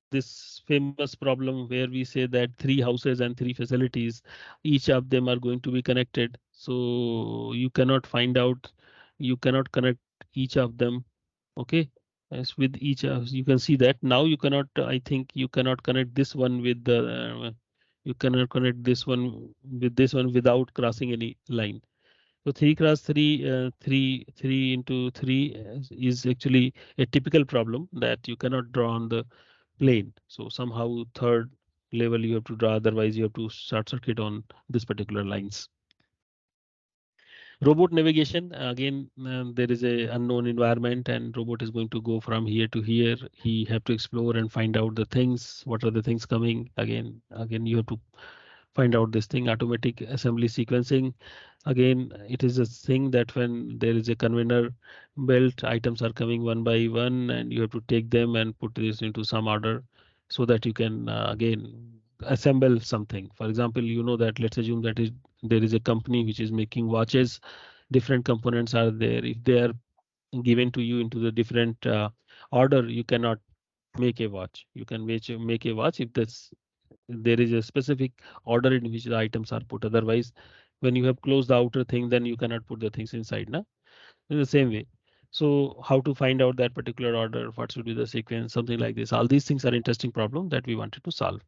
this famous problem where we say that 3 houses and 3 facilities, each of them are going to be connected. So you cannot connect each of them. Okay, as with each you can see that now you cannot, I think you cannot connect this one with the you cannot connect this one with this one without crossing any line. So 3 cross 3, 3 into 3 is actually a typical problem that you cannot draw on the plane. So somehow third level you have to draw, otherwise you have to short circuit on this particular lines. Robot navigation, again, there is a unknown environment and robot is going to go from here to here. He have to explore and find out the things, what are the things coming. Again, you have to find out this thing. Automatic assembly sequencing, again, it is a thing that when there is a conveyor belt, items are coming one by one and you have to take them and put this into some order so that you can again assemble something. For example, you know that let's assume that there is a company which is making watches. Different components are there. If they are given to you into the different order, you cannot make a watch. You can make a watch if there is a specific order in which the items are put. Otherwise, when you have closed the outer thing, then you cannot put the things inside. Na? In the same way. So how to find out that particular order, what should be the sequence, something like this. All these things are interesting problem that we wanted to solve.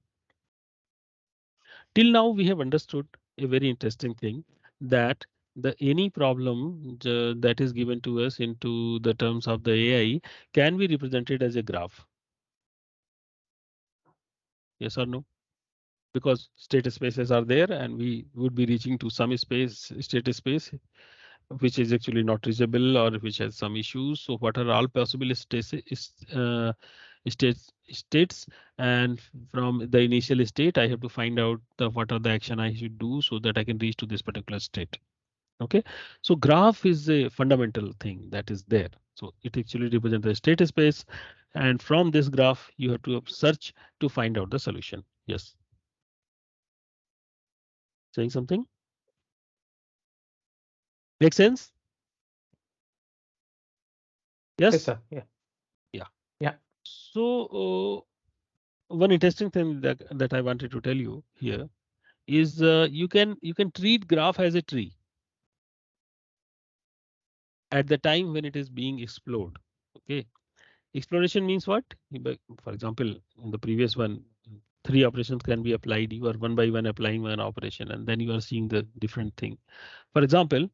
Till now, we have understood a very interesting thing, that the any problem that is given to us into the terms of the AI can be represented as a graph. Yes or no? Because state spaces are there and we would be reaching to some state space which is actually not reachable or which has some issues. So what are all possible states, and from the initial state I have to find out what are the action I should do so that I can reach to this particular state. Okay, so graph is a fundamental thing that is there. So it actually represents the state space, and from this graph you have to search to find out the solution. Yes. Saying something? Make sense? Yes? Yes, sir. Yeah. Yeah. Yeah. So one interesting thing that I wanted to tell you here is you can treat graph as a tree at the time when it is being explored. Okay. Exploration means what? For example, in the previous one, 3 operations can be applied. You are one by one applying one operation, and then you are seeing the different thing. For example,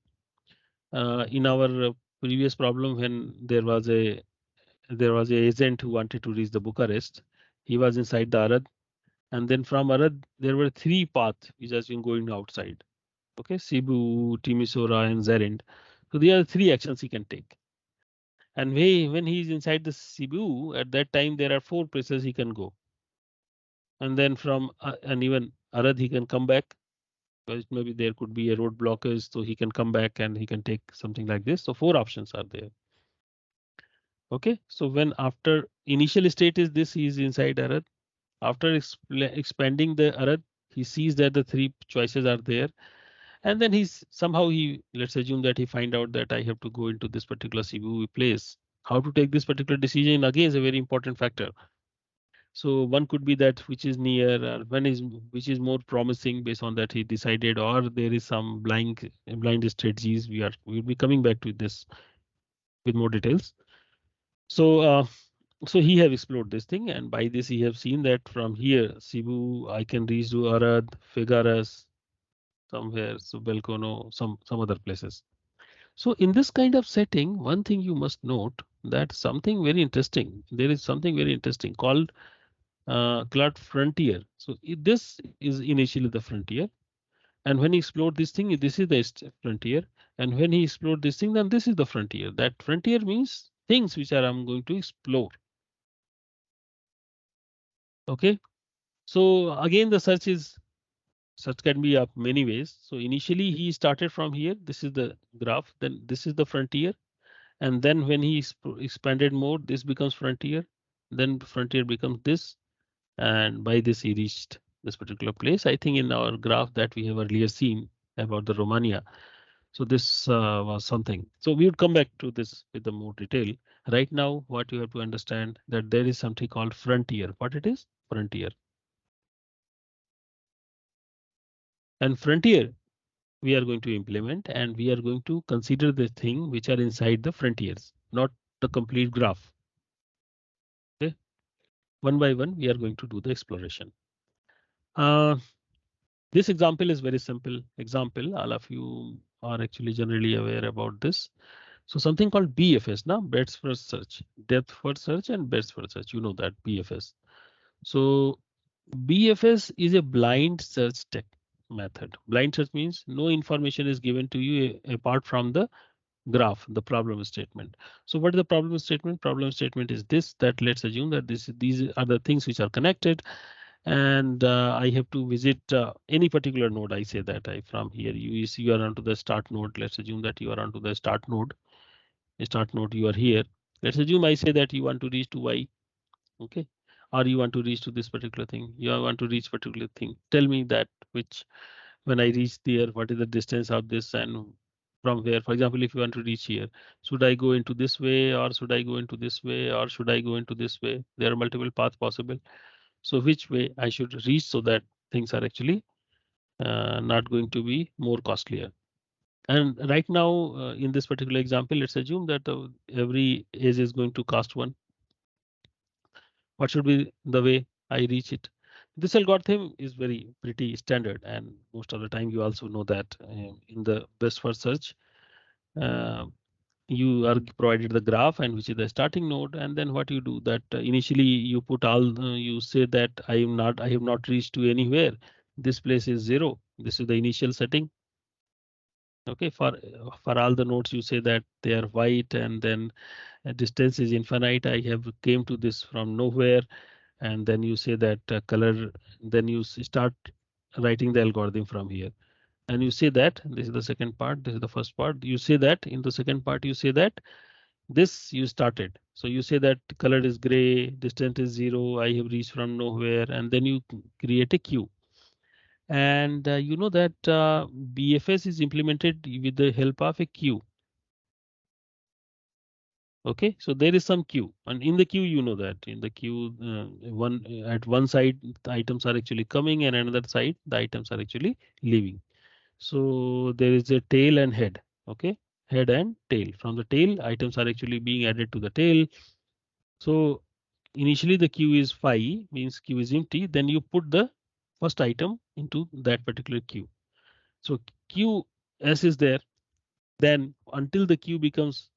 in our previous problem, when there was a agent who wanted to reach the Bucharest, he was inside the Arad, and then from Arad there were 3 paths which has been going outside. Okay, Cebu, Timisoara, and Zerend. So there are 3 actions he can take. And when he is inside the Cebu, at that time there are 4 places he can go. And then from and even Arad he can come back. Because maybe there could be a road blockage, so he can come back and he can take something like this. So 4 options are there. Okay, so when after initial state is this, he is inside Arad. After expanding the Arad, he sees that the 3 choices are there. And then let's assume that he find out that I have to go into this particular Cebu place. How to take this particular decision again is a very important factor. So one could be that which is near, or which is more promising based on that he decided, or there is some blind strategies. We'll be coming back to this with more details. So he have explored this thing, and by this he have seen that from here Cebu I can reach to Arad, Figueras, somewhere, so Belcono, some other places. So in this kind of setting, one thing you must note that something very interesting. There is something very interesting called frontier. So this is initially the frontier, and when he explored this thing, this is the frontier, and when he explored this thing, then this is the frontier. That frontier means things which I'm going to explore. Okay, so again the search can be of many ways. So initially he started from here. This is the graph. Then this is the frontier. And then when he expanded more, this becomes frontier. Then frontier becomes this. And by this he reached this particular place. I think in our graph that we have earlier seen about the Romania. So this was something. So we would come back to this with the more detail. Right now, what you have to understand that there is something called frontier. What it is? Frontier. And frontier we are going to implement, and we are going to consider the thing which are inside the frontiers, not the complete graph. Okay, one by one we are going to do the exploration. This example is very simple example. All of you are actually generally aware about this. So something called BFS, now breadth first search, depth first search, and breadth first search. You know that BFS. So BFS is a blind search method. Blind search means no information is given to you apart from the graph, the problem statement. So what is the problem statement? Problem statement is this, that let's assume that these are the things which are connected, and I have to visit any particular node. I say that from here you are onto the start node. Let's assume that you are onto the start node. You are here. Let's assume I say that you want to reach to Y. Okay, or you want to reach to this particular thing. You want to reach particular thing. Tell me that which, when I reach there, what is the distance of this, and from where? For example, if you want to reach here, should I go into this way, or should I go into this way, or should I go into this way? There are multiple paths possible. So which way I should reach so that things are actually not going to be more costlier. And right now, in this particular example, let's assume that every edge is going to cost 1. What should be the way I reach it? This algorithm is very pretty standard, and most of the time you also know that in the best first search, you are provided the graph and which is the starting node, and then what you do that initially you put all you say that I have not reached to anywhere. This place is 0. This is the initial setting. Okay, for all the nodes you say that they are white, and then distance is infinite. I have came to this from nowhere, and then you say that color. Then you start writing the algorithm from here, and you say that this is the second part. This is the first part. You say that in the second part you say that this you started. So you say that color is gray, distance is 0. I have reached from nowhere, and then you create a queue. And you know that BFS is implemented with the help of a queue. Okay, so there is some queue, and in the queue you know that in the queue at one side the items are actually coming, and another side the items are actually leaving. So there is a tail and head. Okay, head and tail. From the tail, items are actually being added to the tail. So initially the queue is phi, means queue is empty. Then you put the first item into that particular queue. So queue S is there. Then until the queue becomes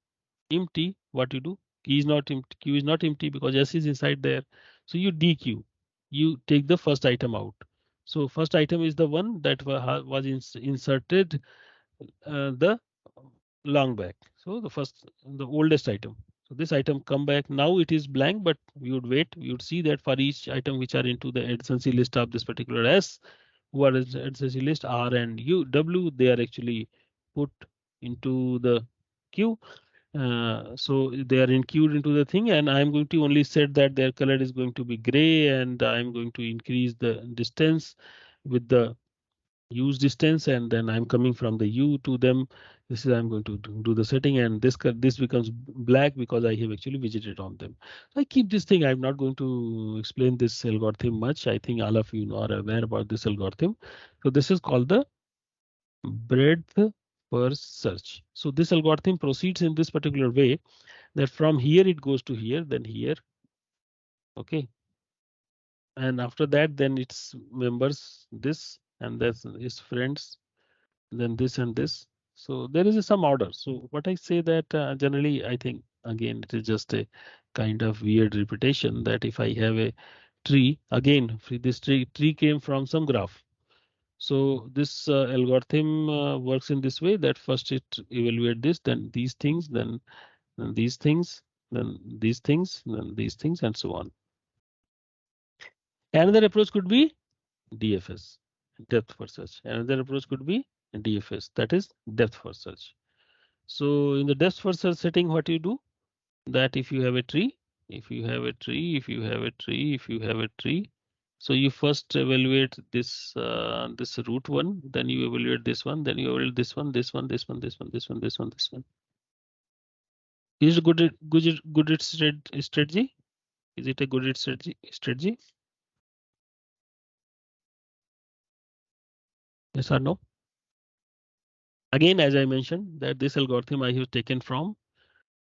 empty, what you do? Key is not empty. Queue is not empty because S is inside there. So you dequeue. You take the first item out. So first item is the one that was inserted the long back. So the oldest item. So this item come back. Now it is blank, but we would wait. We would see that for each item which are into the adjacency list of this particular S, who are adjacency list R and U, W, they are actually put into the queue. So they are queued into the thing, and I'm going to only set that their color is going to be gray, and I'm going to increase the distance with the use distance, and then I'm coming from the U to them. This is I'm going to do the setting, and this becomes black because I have actually visited on them. So I keep this thing. I'm not going to explain this algorithm much. I think all of you are aware about this algorithm. So this is called the breadth first search. So this algorithm proceeds in this particular way that from here it goes to here, then here. Okay. And after that, then it's members this, and that's its friends, then this and this. So there is some order. So what I say that generally, I think again it is just a kind of weird repetition that if I have a tree, again this tree came from some graph. So this algorithm works in this way that first it evaluate this, then these things, then these things, then these things, then these things, and so on. Another approach could be DFS, depth first search. Another approach could be DFS, that is depth first search. So in the depth first search setting, what you do that if you have a tree, if you have a tree, if you have a tree, if you have a tree, so you first evaluate this this root one, then you evaluate this one, then you evaluate this one, this one, this one, this one, this one, this one, this one. Is it good strategy? Is it a good strategy? Yes or no? Again, as I mentioned, that this algorithm I have taken from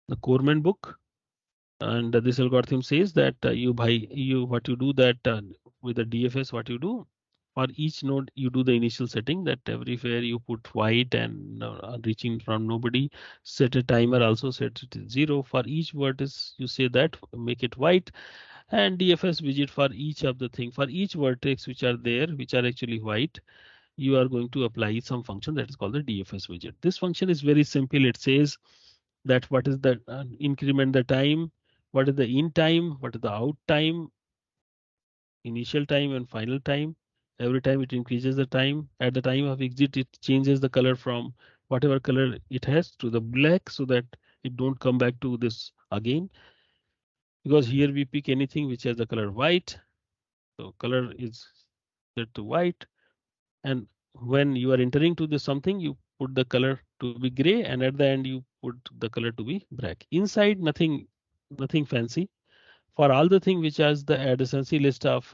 the Corman book, and this algorithm says that what you do that with the DFS, what you do for each node, you do the initial setting that everywhere you put white and reaching from nobody, set a timer, also set it to 0 for each vertex. You say that make it white, and DFS widget for each of the thing for each vertex which are there, which are actually white. You are going to apply some function that is called the DFS widget. This function is very simple. It says that what is the increment the time, what is the in time, what is the out time, initial time and final time. Every time it increases the time. At the time of exit, it changes the color from whatever color it has to the black so that it don't come back to this again. Because here we pick anything which has the color white. So color is set to white. And when you are entering to the something, you put the color to be gray, and at the end you put the color to be black. Inside nothing fancy. For all the thing which has the adjacency list of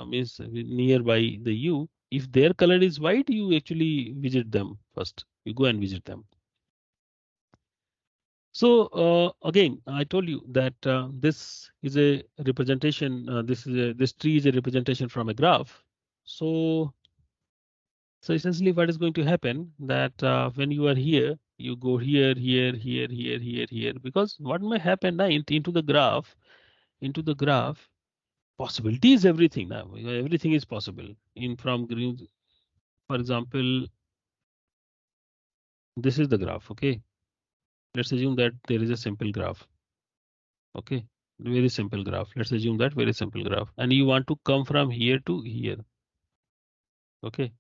means nearby the U, if their color is white, you actually visit them first. You go and visit them. So again, I told you that this is a representation. This tree is a representation from a graph. So essentially, what is going to happen that when you are here, you go here, here, here, here, here, here. Because what may happen now into the graph, possibility is everything now. Everything is possible. From green, for example, this is the graph. Okay, let's assume that there is a simple graph. Okay, very simple graph. Let's assume that very simple graph, and you want to come from here to here. Okay,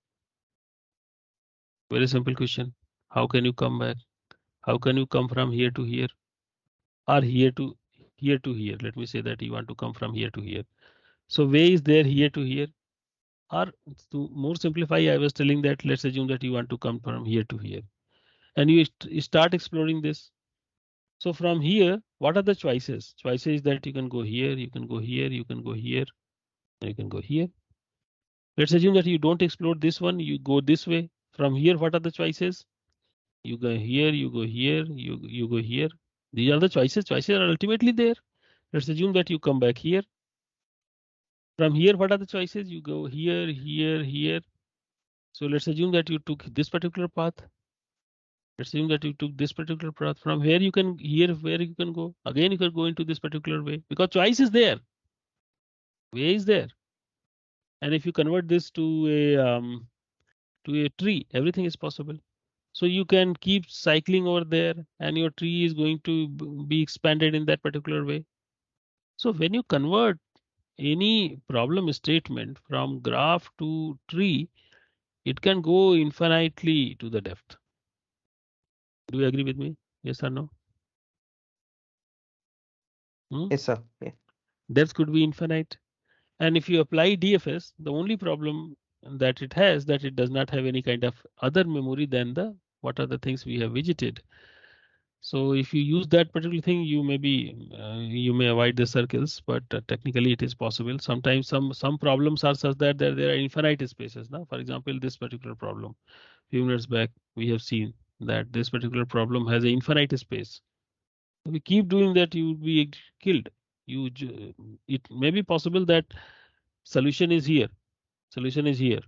very simple question. How can you come back? How can you come from here to here, or here to here? Let me say that you want to come from here to here. So way is there here to here, or to more simplify, I was telling that let's assume that you want to come from here to here, and you start exploring this. So from here, what are the choices? Choices that you can go here, you can go here, you can go here, you can go here. Let's assume that you don't explore this one, you go this way. From here, what are the choices? You go here, you go here, you go here. These are the choices. Choices are ultimately there. Let's assume that you come back here. From here, what are the choices? You go here, here, here. So let's assume that you took this particular path. Let's assume that you took this particular path. From where you can where you can go. Again, you can go into this particular way because choice is there. Way is there. And if you convert this to a tree, everything is possible. So you can keep cycling over there and your tree is going to be expanded in that particular way. So when you convert any problem statement from graph to tree, it can go infinitely to the depth. Do you agree with me? Yes or no? Yes, sir. Yeah. Depth could be infinite. And if you apply DFS, the only problem that it has that it does not have any kind of other memory than the what are the things we have visited. So if you use that particular thing, you may avoid the circles, but technically it is possible. Sometimes some problems are such that there are infinite spaces. Now, for example, this particular problem, few minutes back we have seen that this particular problem has an infinite space. If we keep doing that, you would be killed. It may be possible that solution is here. Solution is here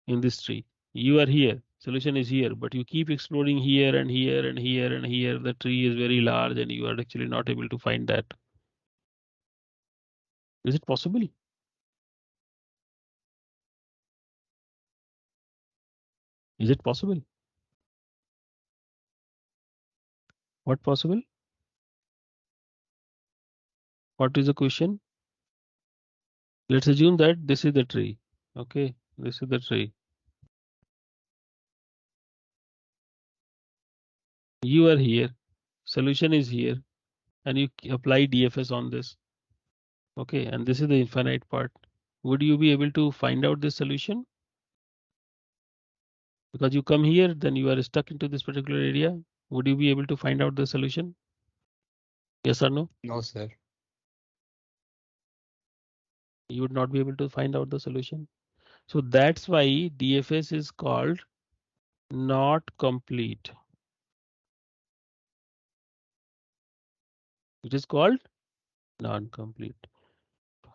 in this tree. You are here. Solution is here, but you keep exploring here and here and here and here. The tree is very large and you are actually not able to find that. Is it possible? Is it possible? What possible? What is the question? Let's assume that this is the tree. Okay, this is the tree. You are here. Solution is here, and you apply DFS on this. Okay, and this is the infinite part. Would you be able to find out this solution? Because you come here, then you are stuck into this particular area. Would you be able to find out the solution? Yes or no? No, sir. You would not be able to find out the solution. So that's why DFS is called not complete. It is called non-complete.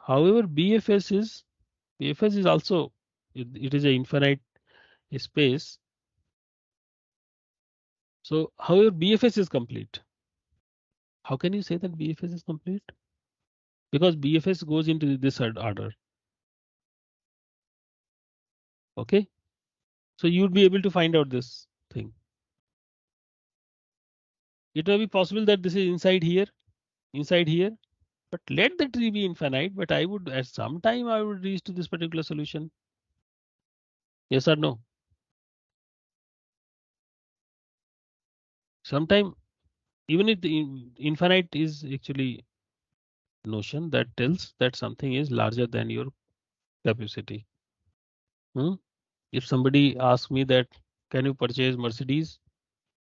However, BFS is also it is an infinite space. So however, BFS is complete. How can you say that BFS is complete? Because BFS goes into this order. Okay, so you'd be able to find out this thing. It may be possible that this is inside here, but let the tree be infinite. But I would at some time I would reach to this particular solution. Yes or no? Sometime even if the infinite is actually notion that tells that something is larger than your capacity. If somebody asks me that can you purchase Mercedes,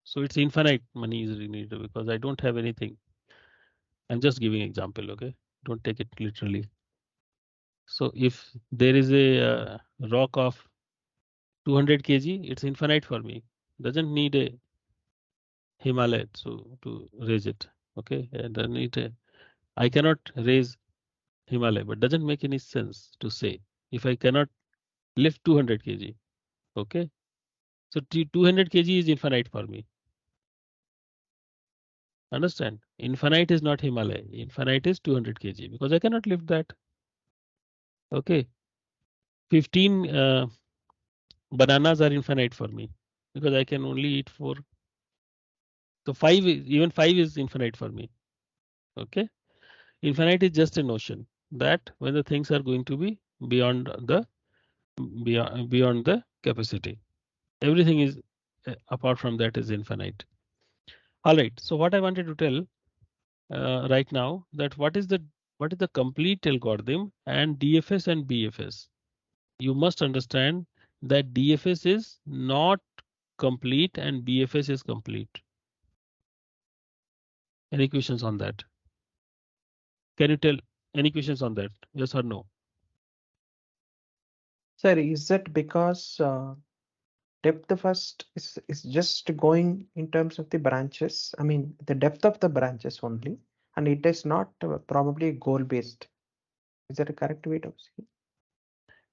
so it's infinite money is needed because I don't have anything. I'm just giving example. Okay, don't take it literally. So if there is a rock of 200 kg, it's infinite for me. doesn't need a Himalaya to raise it. Okay, and doesn't need a, I cannot raise Himalaya, but doesn't make any sense to say if I cannot lift 200 kg. Okay, so 200 kg is infinite for me. Understand? Infinite is not Himalaya. Infinite is 200 kg because I cannot lift that. Okay, 15 bananas are infinite for me because I can only eat 4. So even 5 is infinite for me. Okay, infinite is just a notion that when the things are going to be beyond the capacity, everything is apart from that is infinite. All right. So what I wanted to tell right now that what is the complete algorithm and DFS and BFS. You must understand that DFS is not complete and BFS is complete. Any questions on that? Can you tell any questions on that? Yes or no? Sir, is that because depth first is just going in terms of the branches? I mean, the depth of the branches only, and it is not probably goal based. Is that a correct way to see?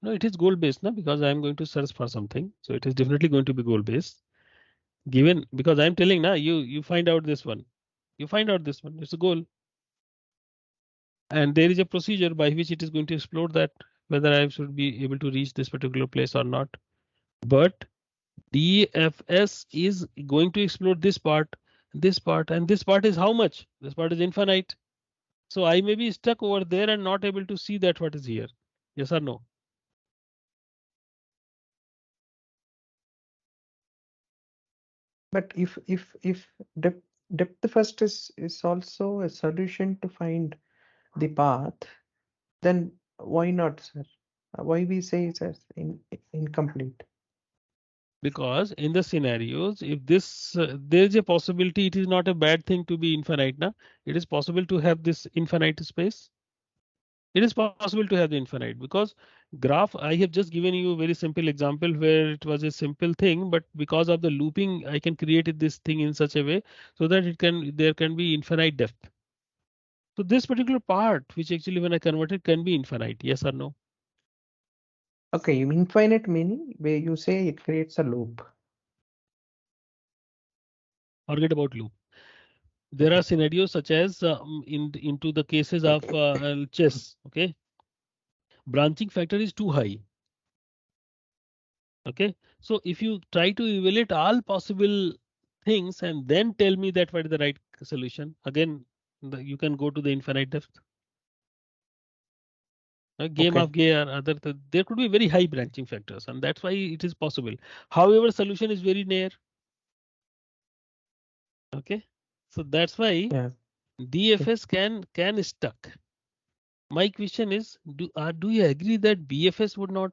No, it is goal based now because I am going to search for something. So it is definitely going to be goal based. Given because I am telling now you find out this one. You find out this one. It's a goal. And there is a procedure by which it is going to explore that whether I should be able to reach this particular place or not. But DFS is going to explore this part, and this part is how much? This part is infinite. So I may be stuck over there and not able to see that what is here. Yes or no? But if depth first is also a solution to find the path, then why not, sir? Why we say it's as incomplete? Because in the scenarios, if this there is a possibility, it is not a bad thing to be infinite. Now it is possible to have this infinite space. It is possible to have the infinite because graph, I have just given you a very simple example where it was a simple thing, but because of the looping, I can create this thing in such a way so that there can be infinite depth. So this particular part, which actually when I convert it can be infinite, yes or no? Okay, infinite meaning where you say it creates a loop. Forget about loop. There are scenarios such as into the cases of chess. Okay, branching factor is too high. Okay, so if you try to evaluate all possible things and then tell me that what is the right solution, again you can go to the infinite depth. A game Okay. of gay or other there could be very high branching factors and that's why it is possible. However, solution is very near. Okay, so that's why DFS can stuck. My question is, do you agree that BFS would not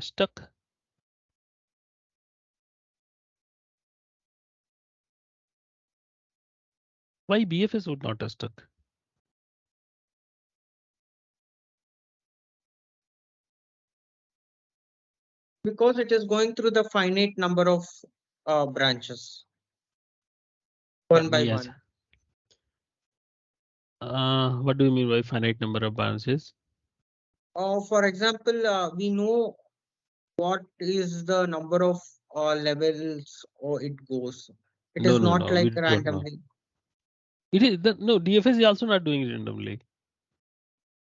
stuck? Why BFS would not have stuck? Because it is going through the finite number of branches. One by Yes. one. What do you mean by finite number of branches? For example, we know what is the number of levels or it goes. It is not No, we like don't know. randomly. It is no DFS is also not doing it randomly.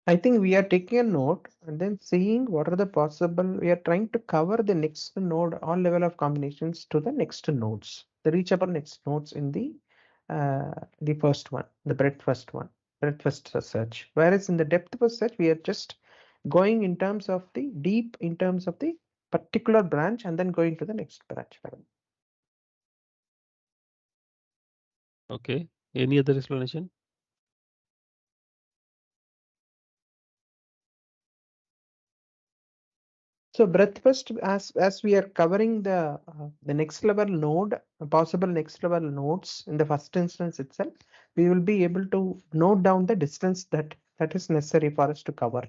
I think we are taking a node and then seeing what are the possible. We are trying to cover the next node, all level of combinations to the next nodes, the reachable next nodes in the first one, the breadth first one, breadth first search. Whereas in the depth first search, we are just going in terms of the deep, in terms of the particular branch, and then going to the next branch. Okay. Any other explanation? So breadth first, as we are covering the next level node, possible next level nodes in the first instance itself, we will be able to note down the distance that is necessary for us to cover.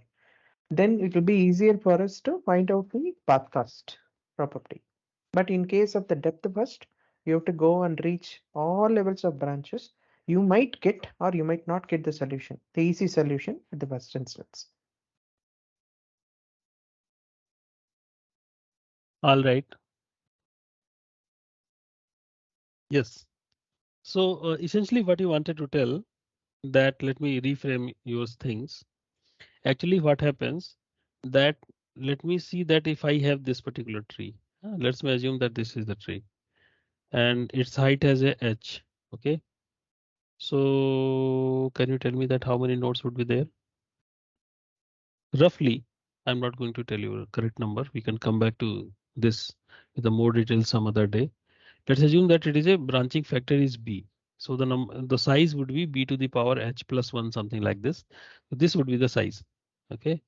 Then it will be easier for us to find out the path first property. But in case of the depth first, You have to go and reach all levels of branches. You might get or you might not get the solution, the easy solution at the first instance. All right. Yes. So essentially what you wanted to tell that, let me reframe your things. Actually what happens that, let me see that if I have this particular tree, let's assume that this is the tree and its height has a h. Okay. So can you tell me that how many nodes would be there? Roughly, I'm not going to tell you a correct number. We can come back to this with a more detail some other day. Let's assume that it is a branching factor is b. So the size would be b to the power h plus 1, something like this. So this would be the size. Okay.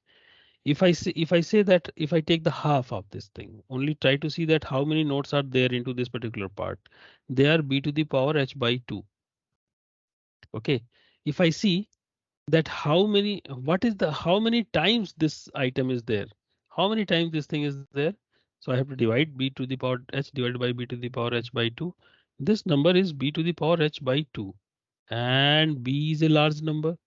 If I say that if I take the half of this thing, only try to see that how many nodes are there into this particular part. They are b to the power h by 2. Okay. If I see that how many times this item is there, how many times this thing is there, so I have to divide b to the power h divided by b to the power h by 2. This number is b to the power h by 2, and b is a large number.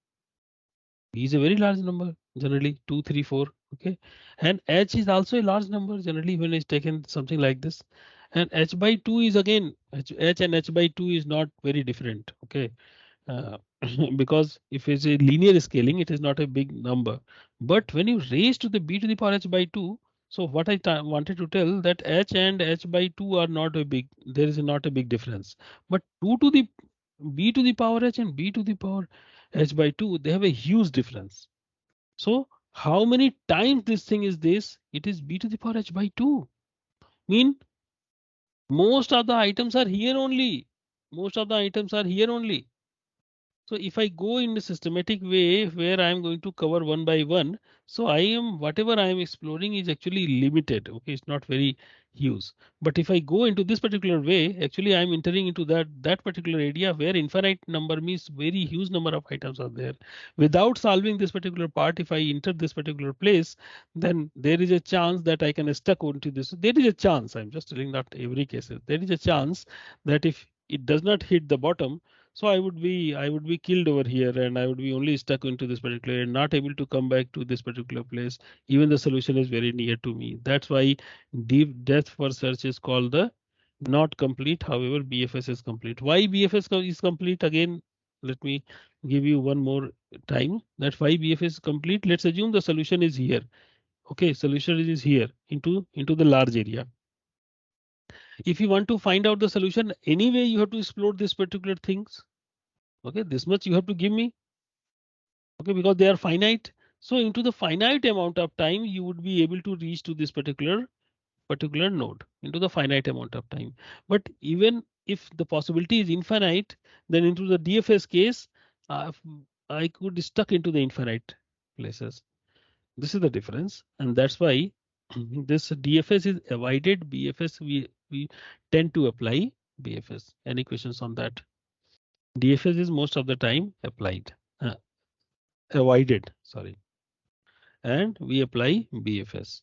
B is a very large number, generally 2 3 4. Okay, and h is also a large number generally when it's taken something like this, and h by 2 is again h and h by 2 is not very different. Okay, uh, because if it's a linear scaling, it is not a big number. But when you raise to the b to the power h by 2, so what I wanted to tell that h and h by 2 are not a big, there is not a big difference. But 2 to the b to the power h and b to the power h by 2, they have a huge difference. So how many times this thing is this? It is b to the power h by 2. Mean most of the items are here only. Most of the items are here only. So if I go in a systematic way where I am going to cover one by one, so whatever I am exploring is actually limited. Okay, it's not very huge. But if I go into this particular way, actually I am entering into that particular area where infinite number means very huge number of items are there. Without solving this particular part, if I enter this particular place, then there is a chance that I can stuck onto this. There is a chance, I'm just telling that every case, there is a chance that if it does not hit the bottom, so I would be killed over here and I would be only stuck into this particular and not able to come back to this particular place. Even the solution is very near to me. That's why deep depth first search is called the not complete. However, BFS is complete. Why BFS is complete? Again, let me give you one more time that why BFS is complete. Let's assume the solution is here. Okay, solution is here into the large area. If you want to find out the solution anyway, you have to explore this particular things. Okay, this much you have to give me. Okay, because they are finite. So into the finite amount of time, you would be able to reach to this particular node into the finite amount of time. But even if the possibility is infinite, then into the DFS case, I could stuck into the infinite places. This is the difference, and that's why this DFS is avoided. BFS we tend to apply BFS. Any questions on that? DFS is most of the time applied. Avoided, sorry, and we apply BFS.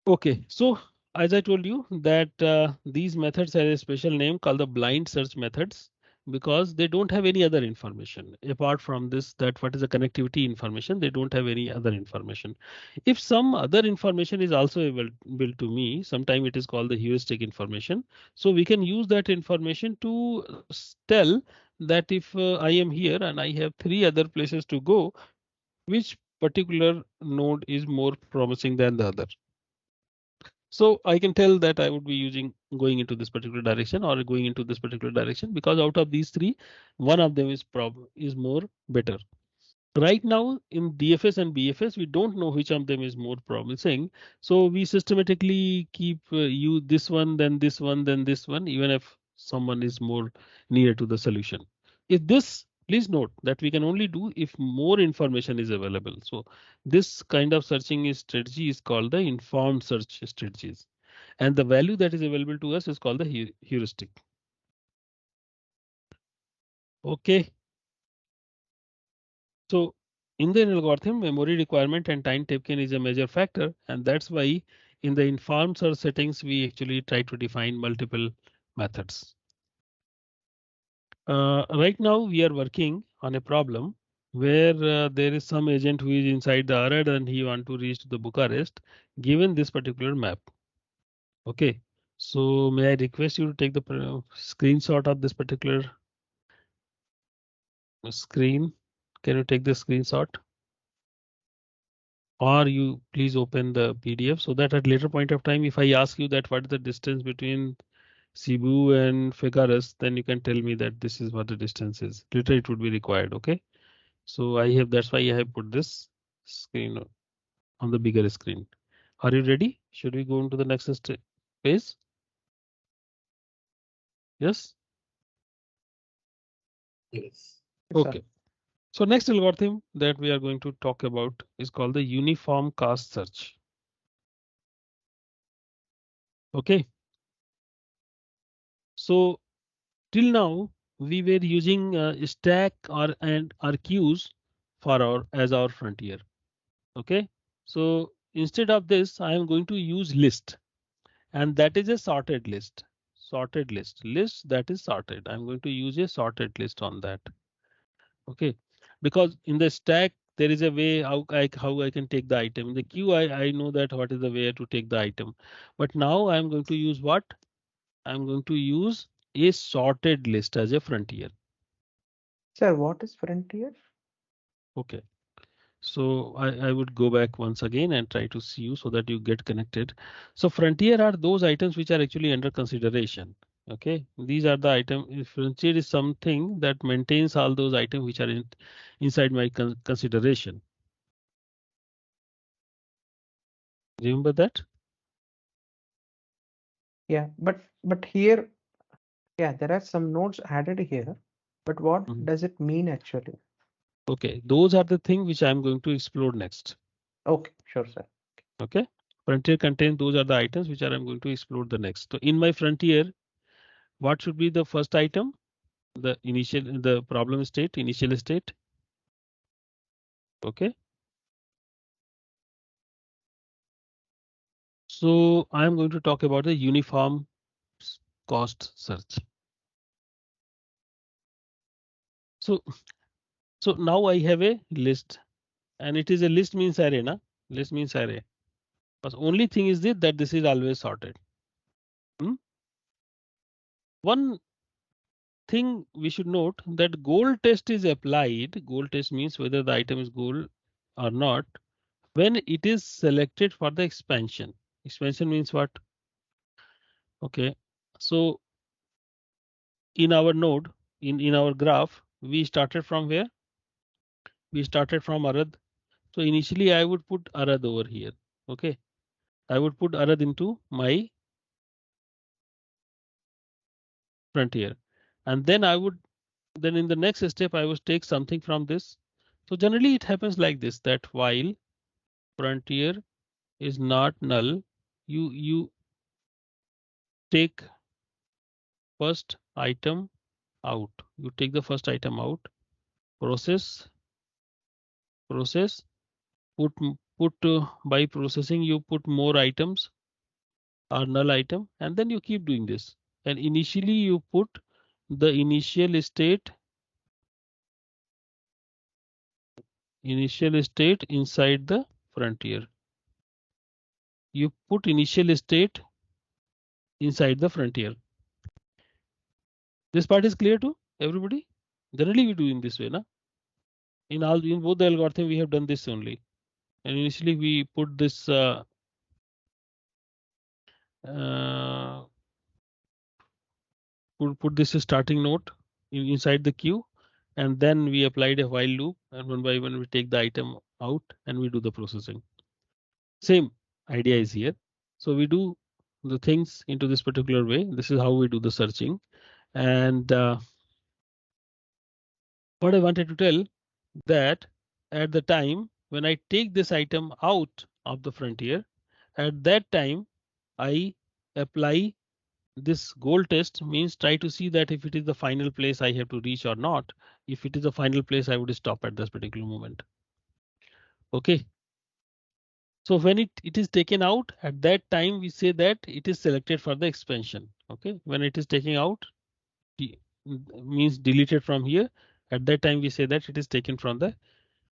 Okay, so as I told you that these methods have a special name called the blind search methods because they don't have any other information apart from this, that what is the connectivity information, they don't have any other information. If some other information is also available to me, sometime it is called the heuristic information. So we can use that information to tell that if I am here and I have 3 other places to go, which particular node is more promising than the other. So I can tell that I would be going into this particular direction or going into this particular direction because out of these 3, one of them is more better. Right now in DFS and BFS, we don't know which of them is more promising. So we systematically keep you this one, then this one, then this one, even if someone is more near to the solution. If this, please note that we can only do if more information is available. So this kind of searching strategy is called the informed search strategies. And the value that is available to us is called the heuristic. Okay. So in the algorithm, memory requirement and time taken is a major factor, and that's why in the informed search settings, we actually try to define multiple methods. Right now we are working on a problem where there is some agent who is inside the Arad and he want to reach to the Bucharest given this particular map. Okay, so may I request you to take the screenshot of this particular screen? Can you take the screenshot? Or you please open the PDF so that at later point of time, if I ask you that what is the distance between Cebu and Figueres, then you can tell me that this is what the distance is. Later it would be required. Okay. So that's why I have put this screen on the bigger screen. Are you ready? Should we go into the next page? Yes. Yes. Okay. So next algorithm that we are going to talk about is called the uniform cast search. Okay. So till now we were using stack and our queues for our frontier. Okay. So instead of this, I am going to use list, and that is a sorted list. Sorted list that is sorted. I'm going to use a sorted list on that. Okay, because in the stack there is a way how I can take the item. In the queue I know that what is the way to take the item, but now I'm going to use what? I'm going to use a sorted list as a frontier. Sir, what is frontier? Okay. So I would go back once again and try to see you so that you get connected. So frontier are those items which are actually under consideration. Okay, these are the item. Frontier is something that maintains all those items which are inside my consideration. Remember that? Yeah, but here, yeah, there are some nodes added here, but what does it mean actually? Okay, those are the things which I'm going to explore next. Okay, sure, sir. Okay, frontier contains those are the items which I'm going to explore the next. So in my frontier, what should be the first item? The problem state, initial state. Okay. So I'm going to talk about the uniform cost search. So now I have a list, and it is a list means array, na? List means array. But only thing is that this is always sorted. One thing we should note that goal test is applied. Goal test means whether the item is goal or not when it is selected for the expansion. Expansion means what? Okay, so in our node, in our graph, we started from where? We started from Arad. So initially I would put Arad over here. Okay, I would put Arad into my frontier, and then in the next step I would take something from this. So generally it happens like this, that while frontier is not null, you take first item out. You take the first item out, process, put by processing you put more items or null item, and then you keep doing this. And initially you put the initial state inside the frontier. You put initial state inside the frontier. This part is clear to everybody? Generally we do in this way, na? In both the algorithm we have done this only. And initially we put this put this starting node inside the queue, and then we applied a while loop, and one by one we take the item out and we do the processing. Same idea is here. So we do the things into this particular way. This is how we do the searching. And what I wanted to tell that at the time when I take this item out of the frontier, at that time I apply this goal test, means try to see that if it is the final place I have to reach or not. If it is the final place, I would stop at this particular moment. Okay. So when it is taken out, at that time we say that it is selected for the expansion. Okay, when it is taken out, means deleted from here. At that time we say that it is taken from the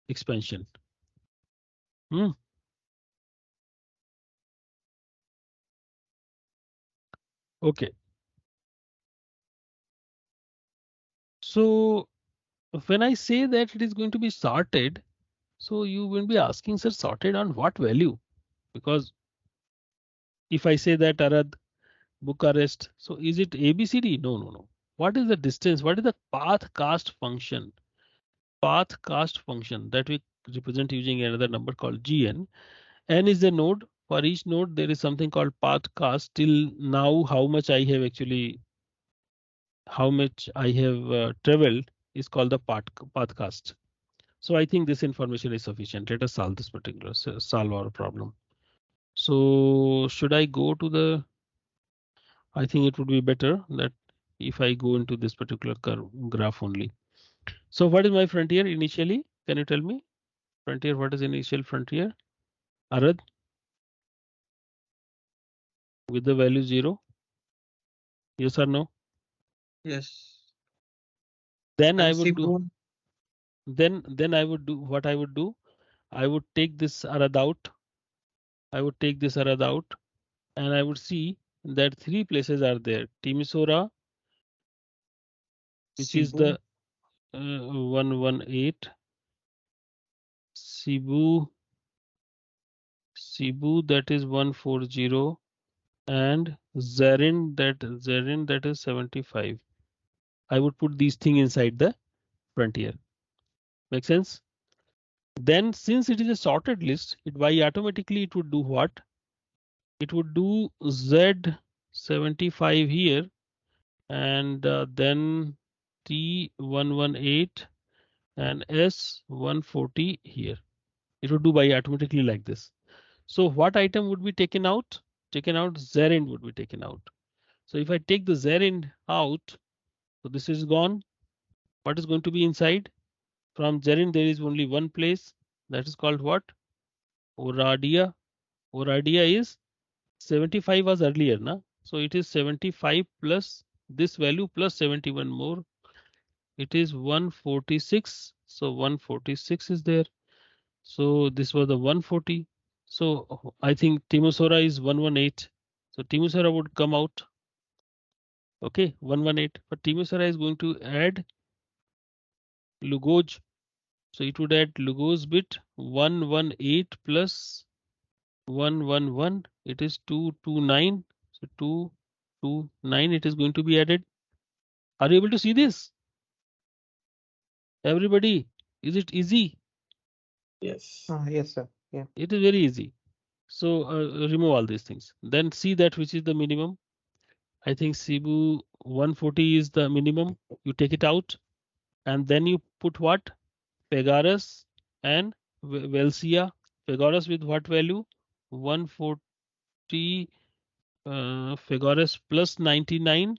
expansion. Okay. So when I say that it is going to be sorted, so you will be asking, sir, sorted on what value? Because if I say that Arad Bucharest, so is it ABCD? No, no, no. What is the distance? What is the path cast function? Path cast function that we represent using another number called Gn. N is the node. For each node, there is something called path cast. Till now, how much I have traveled is called the path cast. So I think this information is sufficient. Let us solve this particular solve our problem. So should I go to the? I think it would be better that if I go into this particular graph only. So what is my frontier initially? Can you tell me? Frontier, what is initial frontier? Arad? With the value 0? Yes or no? Yes. Then I And would do. Cebu, Then I would do what I would do. I would take this Arad out. I would take this Arad out, and I would see that 3 places are there. Timisoara, which is Cebu, the 118. Cebu that is 140, and Zarin that is 75. I would put these things inside the frontier. Make sense? Then since it is a sorted list, automatically it would do what? It would do Z75 here, and then T118 and S140 here. It would do by automatically like this. So what item would be taken out? Taken out, Zerind would be taken out. So if I take the Zerind out, so this is gone. What is going to be inside? From Zerind there is only one place, that is called what? Oradia. Oradia is 75 was earlier, na? So it is 75 plus this value plus 71 more. It is 146. So 146 is there. So this was the 140. So I think Timisoara is 118. So Timisoara would come out. Okay, 118. But Timisoara is going to add Lugoj. So it would add Lugoj bit 118 plus 111. It is 229. So 229 it is going to be added. Are you able to see this? Everybody, is it easy? yes. Yes, sir. Yeah. It is very easy. So remove all these things. Then see that which is the minimum. I think Cebu 140 is the minimum. You take it out, and then you put what? Pegasus and Velsia. Pegasus with what value? 140. Pegasus plus 99.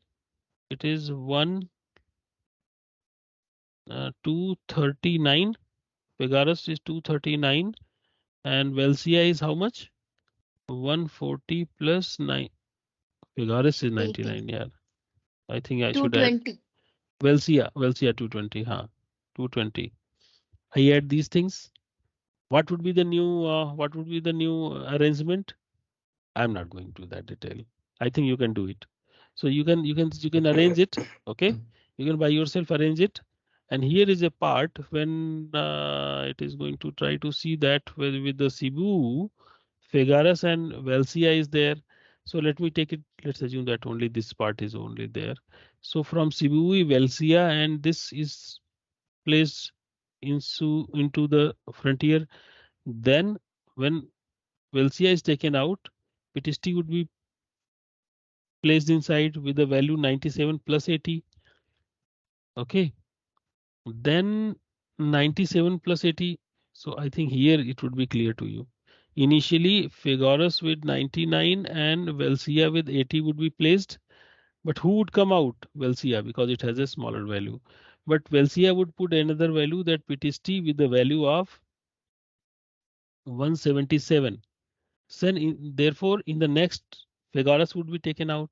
It is 239. Pegasus is 239, and Velsia is how much? 140 plus 9. Pegasus is 99. Yeah, I think I should add 220. Velsia 220. 220. I add these things. What would be the new arrangement? I'm not going to that detail. I think you can do it. So you can arrange it. Okay, you can by yourself arrange it. And here is a part when it is going to try to see that with the Cebu, Figueras and Velsia is there. So let me take it. Let's assume that only this part is only there. So from Cebu, Velsia, and this is placed into the frontier. Then when Velsia is taken out, PTST would be placed inside with the value 97 plus 80. Okay. Then 97 plus 80. So I think here it would be clear to you. Initially, Figueras with 99 and Velsia with 80 would be placed. But who would come out? Velsia, because it has a smaller value. But Velsia would put another value, that PTST with the value of 177. Therefore, in the next, Pythagoras would be taken out.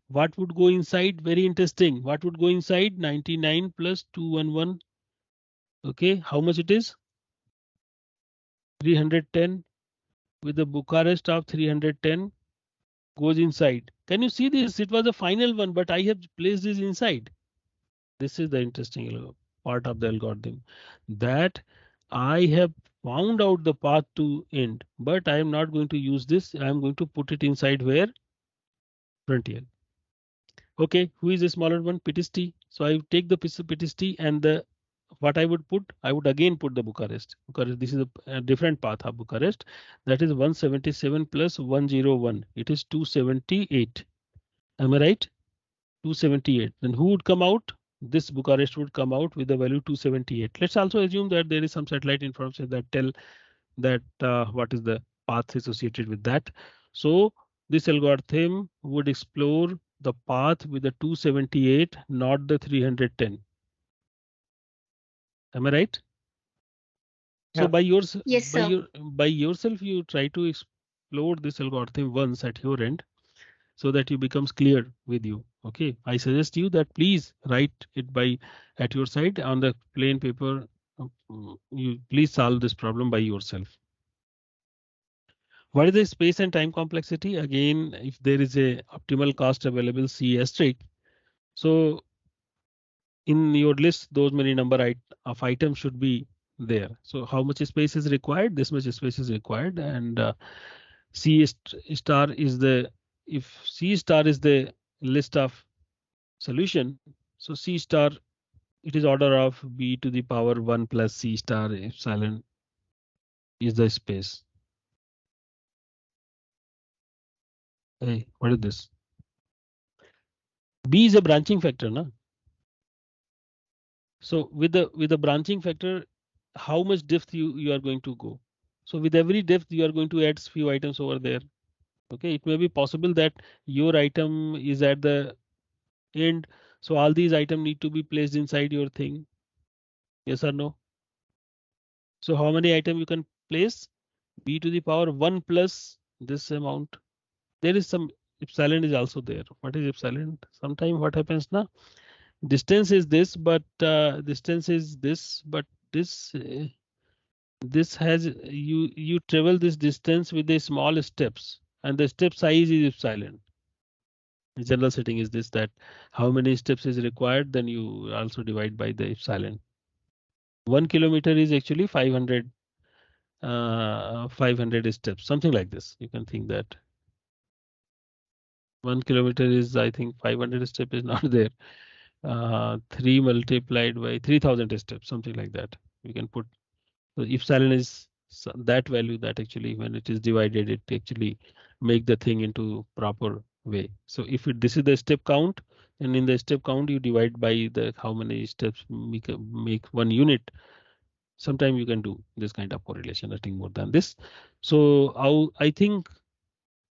What would go inside? Very interesting. What would go inside? 99 plus 211. Okay, how much it is? 310 with the Bucharest of 310 goes inside. Can you see this? It was the final one, but I have placed this inside. This is the interesting part of the algorithm, that I have found out the path to end, but I am not going to use this. I am going to put it inside where? Frontier. Okay, who is the smaller one? PTST. So I take the PTST and the what I would put? I would again put the Bucharest. Bucharest. This is a different path of Bucharest. That is 177 plus 101. It is 278. Am I right? 278. Then who would come out? This Bucharest would come out with the value 278. Let's also assume that there is some satellite information that tell that what is the path associated with that. So this algorithm would explore the path with the 278, not the 310. Am I right? So Yeah. by yours, Yes, sir. by yourself, you try to explore this algorithm once at your end, so that it becomes clear with you. Okay, I suggest you that please write it by at your side on the plain paper. You please solve this problem by yourself. What is the space and time complexity? Again, if there is a optimal cost available, C asterisk. So in your list, those many number of items should be there. So how much space is required? This much space is required, and C star is the, if C star is the list of solution, so C star, it is order of B to the power 1 plus C star epsilon is the space. Hey, what is this? B is a branching factor, na? So with the branching factor, how much depth you are going to go? So with every depth you are going to add few items over there. Okay, it may be possible that your item is at the end, so all these items need to be placed inside your thing. Yes or no? So how many items you can place? B to the power 1 plus this amount. There is some epsilon is also there. What is epsilon? Sometime what happens now? Distance is this, but distance is this, but this this has you travel this distance with the small steps, and the step size is epsilon. The general setting is this, that how many steps is required, then you also divide by the epsilon. 1 kilometer is actually 500 steps, something like this. You can think that 1 kilometer is, I think 500 step is not there. 3 multiplied by 3000 steps, something like that. We can put, so epsilon is that value that actually when it is divided, it actually make the thing into proper way. So if this is the step count, and in the step count you divide by the how many steps make 1 unit. Sometime you can do this kind of correlation, nothing more than this. So I think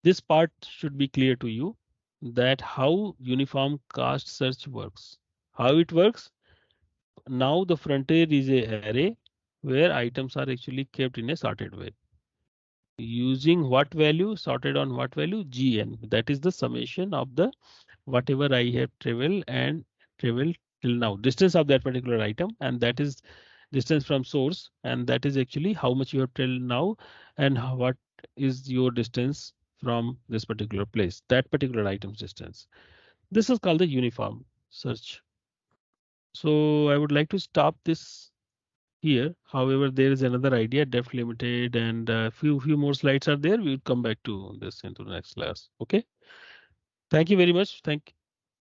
this part should be clear to you, that how uniform cost search works. How it works? Now the frontier is a array where items are actually kept in a sorted way. Using what value? Sorted on what value? Gn. That is the summation of the whatever I have traveled till now. Distance of that particular item, and that is distance from source, and that is actually how much you have traveled now, and what is your distance from this particular place, that particular item's distance. This is called the uniform search. So I would like to stop this here. However, there is another idea, depth limited, and few more slides are there. We'll come back to this into the next class. Okay. Thank you very much.